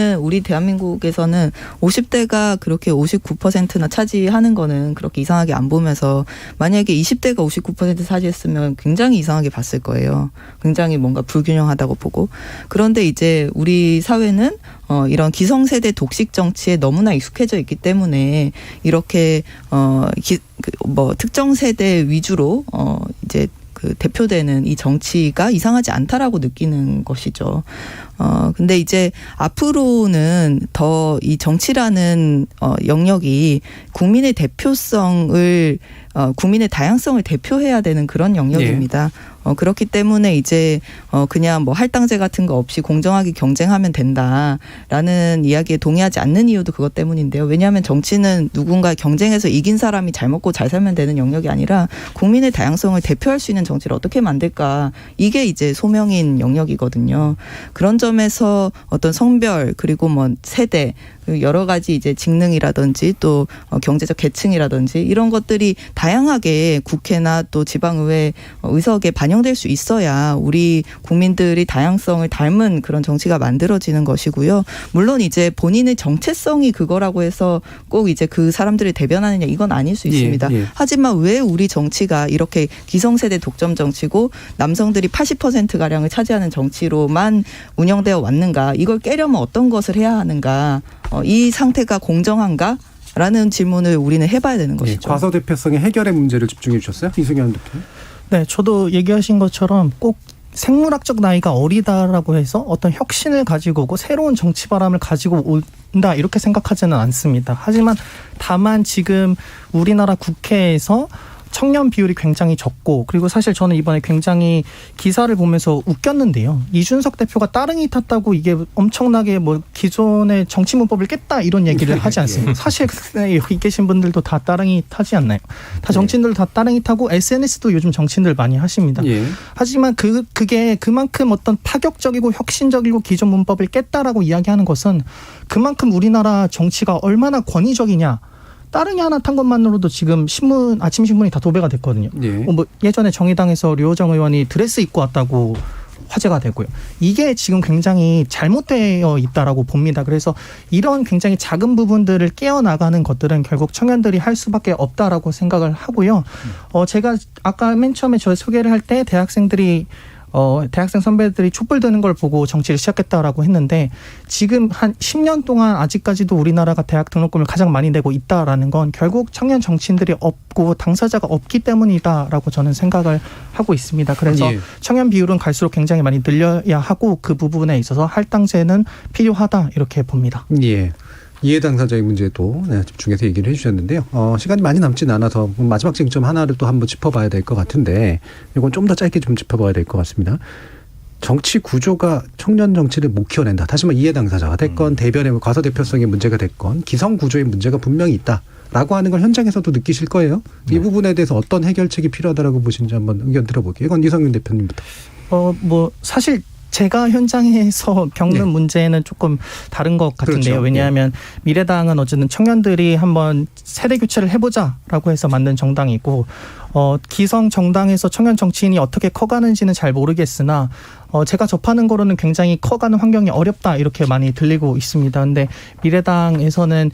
대한민국에서는 50대가 그렇게 59%나 차지하는 거는 그렇게 이상하게 안 보면서 만약에 20대가 59% 차지했으면 굉장히 이상하게 봤을 거예요. 굉장히 뭔가 불균형하다고 보고. 그런데 이제 우리 사회는 이런 기성세대 독식 정치에 너무나 익숙해져 있기 때문에 이렇게 특정 세대 위주로 이제 대표되는 이 정치가 이상하지 않다라고 느끼는 것이죠. 근데 이제 앞으로는 더 이 정치라는 영역이 국민의 대표성을 국민의 다양성을 대표해야 되는 그런 영역입니다. 그렇기 때문에 이제 그냥 할당제 같은 거 없이 공정하게 경쟁하면 된다라는 이야기에 동의하지 않는 이유도 그것 때문인데요. 왜냐하면 정치는 누군가 경쟁해서 이긴 사람이 잘 먹고 잘 살면 되는 영역이 아니라 국민의 다양성을 대표할 수 있는 정치를 어떻게 만들까, 이게 이제 소명인 영역이거든요. 그런 점에서 어떤 성별 그리고 세대 여러 가지 이제 직능이라든지 또 경제적 계층이라든지 이런 것들이 다양하게 국회나 또 지방의회 의석에 반영될 수 있어야 우리 국민들이 다양성을 닮은 그런 정치가 만들어지는 것이고요. 물론 이제 본인의 정체성이 그거라고 해서 꼭 이제 그 사람들을 대변하느냐, 이건 아닐 수 있습니다. 하지만 왜 우리 정치가 이렇게 기성세대 독점 정치고 남성들이 80%가량을 차지하는 정치로만 운영되어 왔는가, 이걸 깨려면 어떤 것을 해야 하는가, 이 상태가 공정한가? 라는 질문을 우리는 해봐야 되는 것이죠. 과소 대표성의 해결의 문제를 집중해 주셨어요? 이승현 대표. 네, 저도 얘기하신 것처럼 꼭 생물학적 나이가 어리다라고 해서 어떤 혁신을 가지고 오고 새로운 정치 바람을 가지고 온다, 이렇게 생각하지는 않습니다. 하지만 다만 지금 우리나라 국회에서 청년 비율이 굉장히 적고, 그리고 사실 저는 이번에 굉장히 기사를 보면서 웃겼는데요. 이준석 대표가 따릉이 탔다고 이게 엄청나게 기존의 정치 문법을 깼다 이런 얘기를 하지 않습니다. 사실 여기 계신 분들도 다 따릉이 타지 않나요? 다 정치인들 다 따릉이 타고 SNS도 요즘 정치인들 많이 하십니다. 하지만 그게 그만큼 어떤 파격적이고 혁신적이고 기존 문법을 깼다라고 이야기하는 것은 그만큼 우리나라 정치가 얼마나 권위적이냐, 따릉이 하나 탄 것만으로도 지금 아침 신문이 다 도배가 됐거든요. 예전에 정의당에서 류호정 의원이 드레스 입고 왔다고 화제가 되고요. 이게 지금 굉장히 잘못되어 있다라고 봅니다. 그래서 이런 굉장히 작은 부분들을 깨어나가는 것들은 결국 청년들이 할 수밖에 없다라고 생각을 하고요. 제가 아까 맨 처음에 저 소개를 할 때 대학생들이 대학생 선배들이 촛불 드는 걸 보고 정치를 시작했다라고 했는데 지금 한 10년 동안 아직까지도 우리나라가 대학 등록금을 가장 많이 내고 있다라는 건 결국 청년 정치인들이 없고 당사자가 없기 때문이다라고 저는 생각을 하고 있습니다. 그래서 예. 청년 비율은 갈수록 굉장히 많이 늘려야 하고 그 부분에 있어서 할당제는 필요하다 이렇게 봅니다. 예. 이해 당사자의 문제도 집중해서 얘기를 해주셨는데요. 시간이 많이 남진 않아서 마지막 쟁점 하나를 또 한번 짚어봐야 될 것 같은데 이건 좀 더 짧게 좀 짚어봐야 될 것 같습니다. 정치 구조가 청년 정치를 못 키워낸다. 다시 말해 이해 당사자가 됐건 대변의 과서 대표성의 문제가 됐건 기성 구조의 문제가 분명히 있다라고 하는 걸 현장에서도 느끼실 거예요. 이 부분에 대해서 어떤 해결책이 필요하다라고 보시는지 한번 의견 들어볼게요. 이건 이성윤 대표님부터. 사실 제가 현장에서 겪는 문제는 조금 다른 것 같은데요. 그렇죠. 왜냐하면 미래당은 어쨌든 청년들이 한번 세대 교체를 해보자라고 해서 만든 정당이고 기성 정당에서 청년 정치인이 어떻게 커가는지는 잘 모르겠으나 제가 접하는 거로는 굉장히 커가는 환경이 어렵다 이렇게 많이 들리고 있습니다. 근데 미래당에서는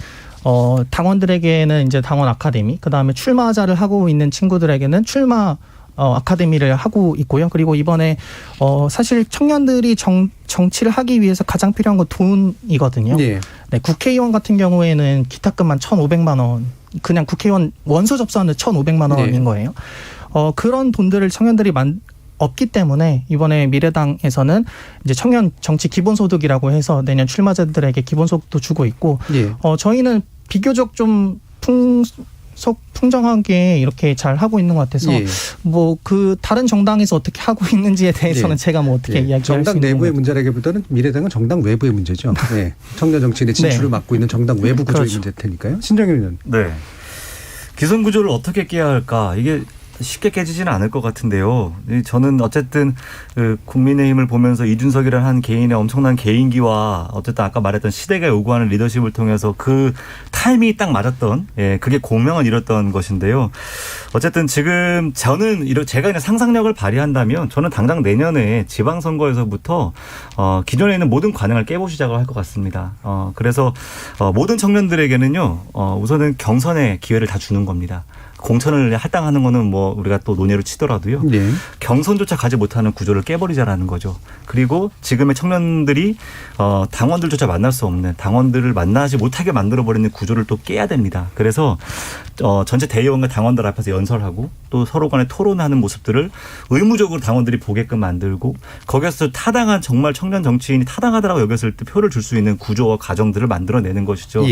당원들에게는 이제 당원 아카데미, 그 다음에 출마자를 하고 있는 친구들에게는 출마 아카데미를 하고 있고요. 그리고 이번에 사실 청년들이 정치를 하기 위해서 가장 필요한 건 돈이거든요. 네, 국회의원 같은 경우에는 기탁금만 1,500만 원, 그냥 국회의원 원서 접수하는데 1,500만 원인 거예요. 그런 돈들을 청년들이 없기 때문에 이번에 미래당에서는 이제 청년 정치 기본소득이라고 해서 내년 출마자들에게 기본소득도 주고 있고 저희는 비교적 좀 풍정하게 이렇게 잘 하고 있는 것 같아서 그 다른 정당에서 어떻게 하고 있는지에 대해서는 제가 어떻게 이야기할 수 있는 정당 내부의 문제라기보다는 미래당은 정당 외부의 문제죠. 청년 정치인의 진출을 막고 있는 정당 외부 구조의 문제일 테니까요. 신정현 의원. 네. 기성 구조를 어떻게 깨야 할까? 이게 쉽게 깨지지는 않을 것 같은데요. 저는 어쨌든 국민의힘을 보면서 이준석이라는 한 개인의 엄청난 개인기와 어쨌든 아까 말했던 시대가 요구하는 리더십을 통해서 그 타이밍이 딱 맞았던 그게 공명을 이뤘던 것인데요. 어쨌든 지금 저는 제가 그냥 상상력을 발휘한다면 저는 당장 내년에 지방선거에서부터 기존에 있는 모든 관행을 깨고 시작을 할 것 같습니다. 그래서 모든 청년들에게는요. 우선은 경선의 기회를 다 주는 겁니다. 공천을 할당하는 거는 우리가 또 논의를 치더라도요. 경선조차 가지 못하는 구조를 깨버리자라는 거죠. 그리고 지금의 청년들이 당원들조차 만날 수 없는 당원들을 만나지 못하게 만들어버리는 구조를 또 깨야 됩니다. 그래서 전체 대의원과 당원들 앞에서 연설하고 또 서로 간에 토론하는 모습들을 의무적으로 당원들이 보게끔 만들고 거기에서 타당한 정말 청년 정치인이 타당하다라고 여겼을 때 표를 줄 수 있는 구조와 과정들을 만들어내는 것이죠.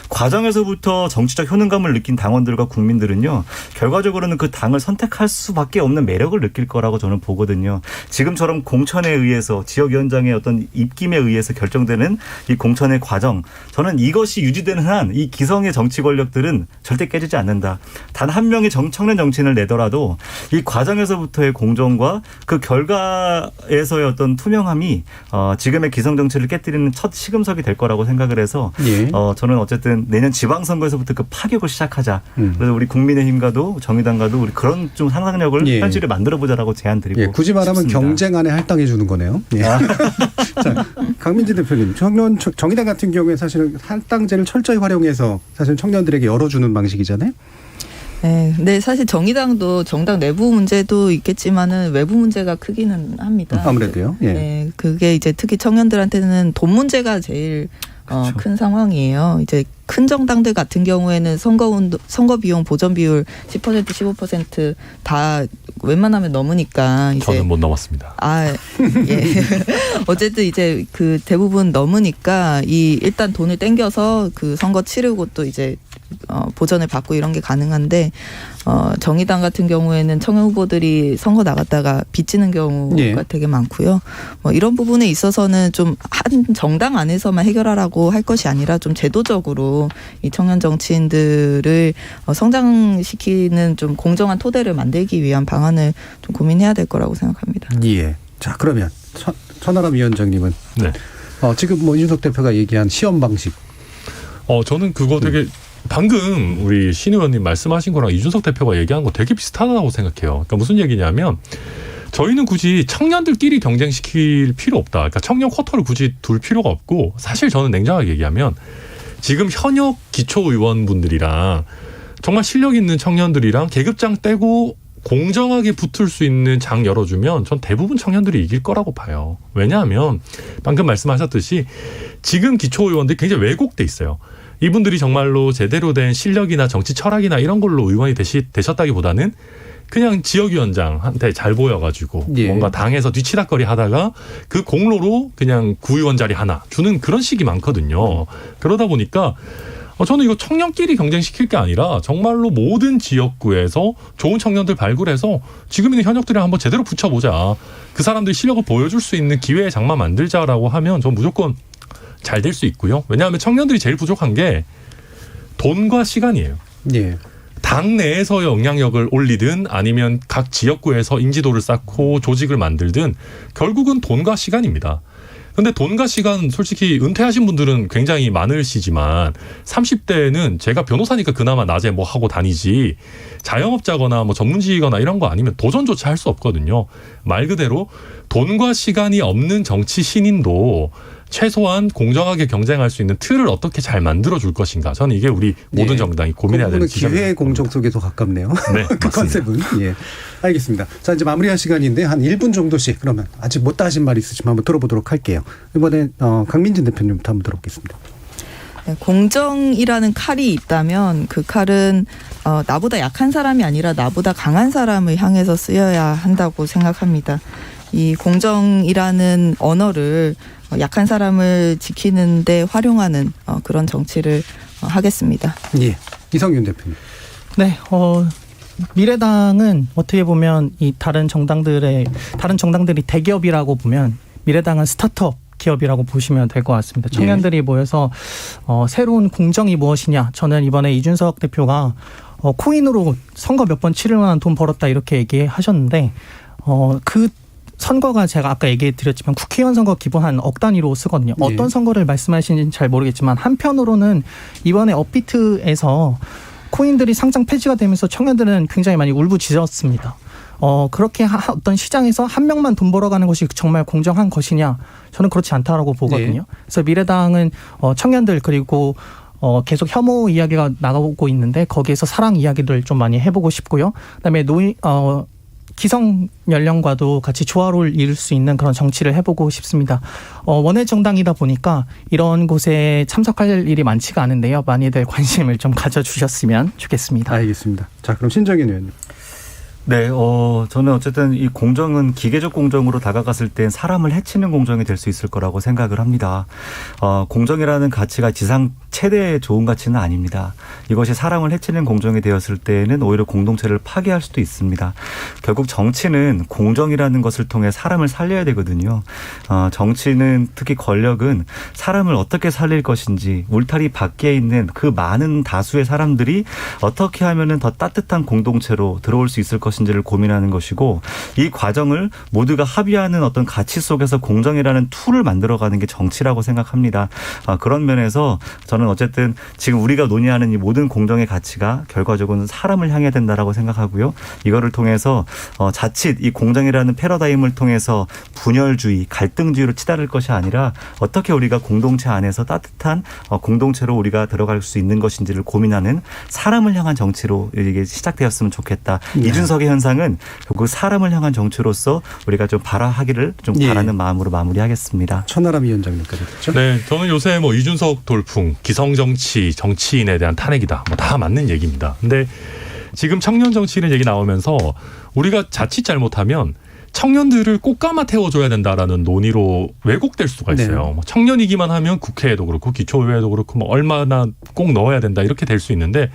과정에서부터 정치적 효능감을 느낀 당원들과 국민들은요. 결과적으로는 그 당을 선택할 수밖에 없는 매력을 느낄 거라고 저는 보거든요. 지금처럼 공천에 의해서 지역위원장의 어떤 입김에 의해서 결정되는 이 공천의 과정, 저는 이것이 유지되는 한 이 기성의 정치 권력들은 절대 깨지지 않는다. 단 한 명의 청년 정치인을 내더라도 이 과정에서부터의 공정과 그 결과에서의 어떤 투명함이 지금의 기성 정치를 깨뜨리는 첫 시금석이 될 거라고 생각을 해서 저는 어쨌든 내년 지방선거에서부터 그 파격을 시작하자. 그래서 우리 국민의힘과도 정의당과도 우리 그런 좀 상상력을 현실에 만들어보자라고 제안드리고 굳이 말하면 싶습니다. 경쟁 안에 할당해 주는 거네요. 자, 강민지 대표님, 정의당 같은 경우에 사실은 할당제를 철저히 활용해서 사실 청년들에게 열어주는 방식이잖아요. 네, 사실 정의당도 정당 내부 문제도 있겠지만은 외부 문제가 크기는 합니다. 아무래도요. 네, 그게 이제 특히 청년들한테는 돈 문제가 제일 큰 상황이에요. 이제 큰 정당들 같은 경우에는 선거 비용 보전 비율 10% 15% 다 웬만하면 넘으니까 이제 저는 못 넘었습니다. 어쨌든 이제 그 대부분 넘으니까 일단 돈을 땡겨서 그 선거 치르고 또 이제 보전을 받고 이런 게 가능한데 정의당 같은 경우에는 청년 후보들이 선거 나갔다가 빚지는 경우가 되게 많고요. 이런 부분에 있어서는 좀 한 정당 안에서만 해결하라고 할 것이 아니라 좀 제도적으로 이 청년 정치인들을 성장시키는 좀 공정한 토대를 만들기 위한 방안을 좀 고민해야 될 거라고 생각합니다. 자, 그러면 천하람 위원장님은 지금 이준석 대표가 얘기한 시험 방식. 저는 그거 되게 방금 우리 신 의원님 말씀하신 거랑 이준석 대표가 얘기한 거 되게 비슷하다고 생각해요. 그러니까 무슨 얘기냐면 저희는 굳이 청년들끼리 경쟁시킬 필요 없다. 그러니까 청년 쿼터를 굳이 둘 필요가 없고 사실 저는 냉정하게 얘기하면 지금 현역 기초의원분들이랑 정말 실력 있는 청년들이랑 계급장 떼고 공정하게 붙을 수 있는 장 열어주면 전 대부분 청년들이 이길 거라고 봐요. 왜냐하면 방금 말씀하셨듯이 지금 기초의원들이 굉장히 왜곡돼 있어요. 이분들이 정말로 제대로 된 실력이나 정치 철학이나 이런 걸로 의원이 되셨다기보다는 그냥 지역위원장한테 잘 보여가지고 뭔가 당에서 뒤치다거리 하다가 그 공로로 그냥 구의원 자리 하나 주는 그런 식이 많거든요. 그러다 보니까 저는 이거 청년끼리 경쟁시킬 게 아니라 정말로 모든 지역구에서 좋은 청년들 발굴해서 지금 있는 현역들을 한번 제대로 붙여보자. 그 사람들이 실력을 보여줄 수 있는 기회의 장만 만들자라고 하면 전 무조건 잘 될 수 있고요. 왜냐하면 청년들이 제일 부족한 게 돈과 시간이에요. 예. 당 내에서 영향력을 올리든 아니면 각 지역구에서 인지도를 쌓고 조직을 만들든 결국은 돈과 시간입니다. 근데 돈과 시간 솔직히 은퇴하신 분들은 굉장히 많으시지만 30대는 제가 변호사니까 그나마 낮에 뭐 하고 다니지 자영업자거나 뭐 전문직이거나 이런 거 아니면 도전조차 할 수 없거든요. 말 그대로 돈과 시간이 없는 정치 신인도 최소한 공정하게 경쟁할 수 있는 틀을 어떻게 잘 만들어줄 것인가. 저는 이게 우리 모든 정당이 고민해야 되는 지점입니다. 기회 공정 속에 더 가깝네요. 네, 그 컨셉은. 예. 알겠습니다. 자, 이제 마무리할 시간인데 한 1분 정도씩 그러면 아직 못다 하신 말 있으시면 한번 들어보도록 할게요. 이번에 강민진 대표님부터 한번 들어보겠습니다. 네, 공정이라는 칼이 있다면 그 칼은 나보다 약한 사람이 아니라 나보다 강한 사람을 향해서 쓰여야 한다고 생각합니다. 이 공정이라는 언어를 약한 사람을 지키는데 활용하는 그런 정치를 하겠습니다. 예, 이성윤 대표님. 네, 미래당은 어떻게 보면 이 다른 정당들이 대기업이라고 보면 미래당은 스타트업 기업이라고 보시면 될 것 같습니다. 청년들이 모여서 새로운 공정이 무엇이냐. 저는 이번에 이준석 대표가 코인으로 선거 몇 번 치를 만한 돈 벌었다 이렇게 얘기하셨는데 그 선거가 제가 아까 얘기 드렸지만 국회의원 선거 기본 한 억 단위로 쓰거든요. 어떤 선거를 말씀하시는지는 잘 모르겠지만 한편으로는 이번에 업비트에서 코인들이 상장 폐지가 되면서 청년들은 굉장히 많이 울부짖었습니다. 그렇게 어떤 시장에서 한 명만 돈 벌어가는 것이 정말 공정한 것이냐? 저는 그렇지 않다라고 보거든요. 그래서 미래당은 청년들 그리고 계속 혐오 이야기가 나가고 있는데 거기에서 사랑 이야기를 좀 많이 해보고 싶고요. 그다음에 기성 연령과도 같이 조화를 이룰 수 있는 그런 정치를 해보고 싶습니다. 원외 정당이다 보니까 이런 곳에 참석할 일이 많지가 않은데요. 많이들 관심을 좀 가져주셨으면 좋겠습니다. 알겠습니다. 자, 그럼 신정인 의원님. 네, 저는 어쨌든 이 공정은 기계적 공정으로 다가갔을 땐 사람을 해치는 공정이 될 수 있을 거라고 생각을 합니다. 공정이라는 가치가 지상 최대 좋은 가치는 아닙니다. 이것이 사람을 해치는 공정이 되었을 때는 오히려 공동체를 파괴할 수도 있습니다. 결국 정치는 공정이라는 것을 통해 사람을 살려야 되거든요. 정치는 특히 권력은 사람을 어떻게 살릴 것인지 울타리 밖에 있는 그 많은 다수의 사람들이 어떻게 하면은 더 따뜻한 공동체로 들어올 수 있을 것인지를 고민하는 것이고 이 과정을 모두가 합의하는 어떤 가치 속에서 공정이라는 툴을 만들어가는 게 정치라고 생각합니다. 그런 면에서 저는 어쨌든 지금 우리가 논의하는 이 모든 공정의 가치가 결과적으로는 사람을 향해야 된다라고 생각하고요. 이거를 통해서 자칫 이 공정이라는 패러다임을 통해서 분열주의, 갈등주의로 치달을 것이 아니라 어떻게 우리가 공동체 안에서 따뜻한 공동체로 우리가 들어갈 수 있는 것인지를 고민하는 사람을 향한 정치로 이게 시작되었으면 좋겠다. 네. 이준석의 현상은 결국 사람을 향한 정치로서 우리가 좀 바라하기를 좀 바라는 마음으로 마무리하겠습니다. 천하람 위원장님까지 듣죠? 네, 저는 요새 뭐 이준석 돌풍, 기성정치, 정치인에 대한 탄핵이다. 뭐 다 맞는 얘기입니다. 근데 지금 청년 정치인 얘기 나오면서 우리가 자칫 잘못하면 청년들을 꽃가마 태워줘야 된다라는 논의로 왜곡될 수가 있어요. 네. 뭐 청년이기만 하면 국회에도 그렇고 기초의회도 그렇고 뭐 얼마나 꼭 넣어야 된다 이렇게 될 수 있는데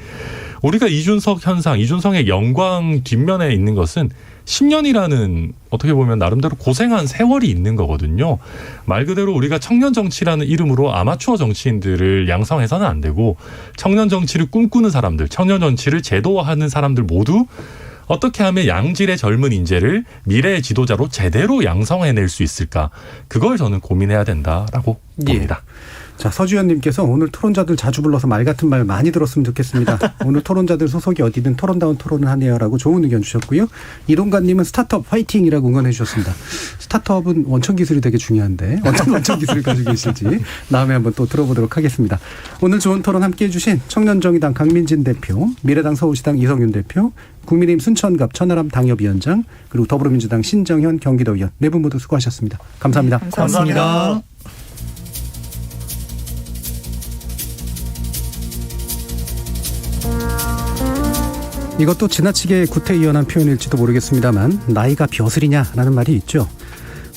우리가 이준석 현상, 이준석의 영광 뒷면에 있는 것은 10년이라는 어떻게 보면 나름대로 고생한 세월이 있는 거거든요. 말 그대로 우리가 청년 정치라는 이름으로 아마추어 정치인들을 양성해서는 안 되고 청년 정치를 꿈꾸는 사람들, 청년 정치를 제도화하는 사람들 모두 어떻게 하면 양질의 젊은 인재를 미래의 지도자로 제대로 양성해낼 수 있을까? 그걸 저는 고민해야 된다라고 봅니다. 자, 서주현님께서 오늘 토론자들 자주 불러서 말 같은 말 많이 들었으면 좋겠습니다. 오늘 토론자들 소속이 어디든 토론다운 토론을 하네요라고 좋은 의견 주셨고요. 이동관님은 스타트업 화이팅이라고 응원해 주셨습니다. 스타트업은 원천 기술이 되게 중요한데 어떤 원천 기술을 가지고 계실지 다음에 한번 또 들어보도록 하겠습니다. 오늘 좋은 토론 함께해 주신 청년정의당 강민진 대표, 미래당 서울시당 이성윤 대표, 국민의힘 순천갑 천하람 당협위원장, 그리고 더불어민주당 신정현 경기도의원 네 분 모두 수고하셨습니다. 감사합니다. 네, 감사합니다. 이것도 지나치게 구태의연한 표현일지도 모르겠습니다만 나이가 벼슬이냐라는 말이 있죠.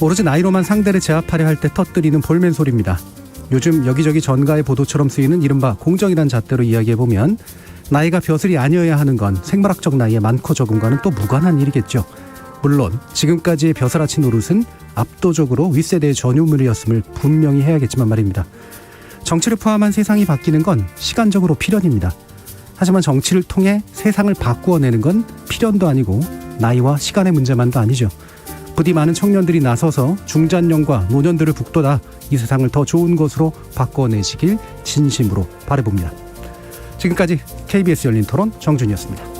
오로지 나이로만 상대를 제압하려 할 때 터뜨리는 볼멘 소리입니다. 요즘 여기저기 전가의 보도처럼 쓰이는 이른바 공정이란 잣대로 이야기해보면 나이가 벼슬이 아니어야 하는 건 생물학적 나이의 많고 적음과는 또 무관한 일이겠죠. 물론 지금까지의 벼슬아치 노릇은 압도적으로 윗세대의 전유물이었음을 분명히 해야겠지만 말입니다. 정치를 포함한 세상이 바뀌는 건 시간적으로 필연입니다. 하지만 정치를 통해 세상을 바꾸어내는 건 필연도 아니고 나이와 시간의 문제만도 아니죠. 부디 많은 청년들이 나서서 중장년과 노년들을 북돋아 이 세상을 더 좋은 것으로 바꿔내시길 진심으로 바라봅니다. 지금까지 KBS 열린 토론 정준이었습니다.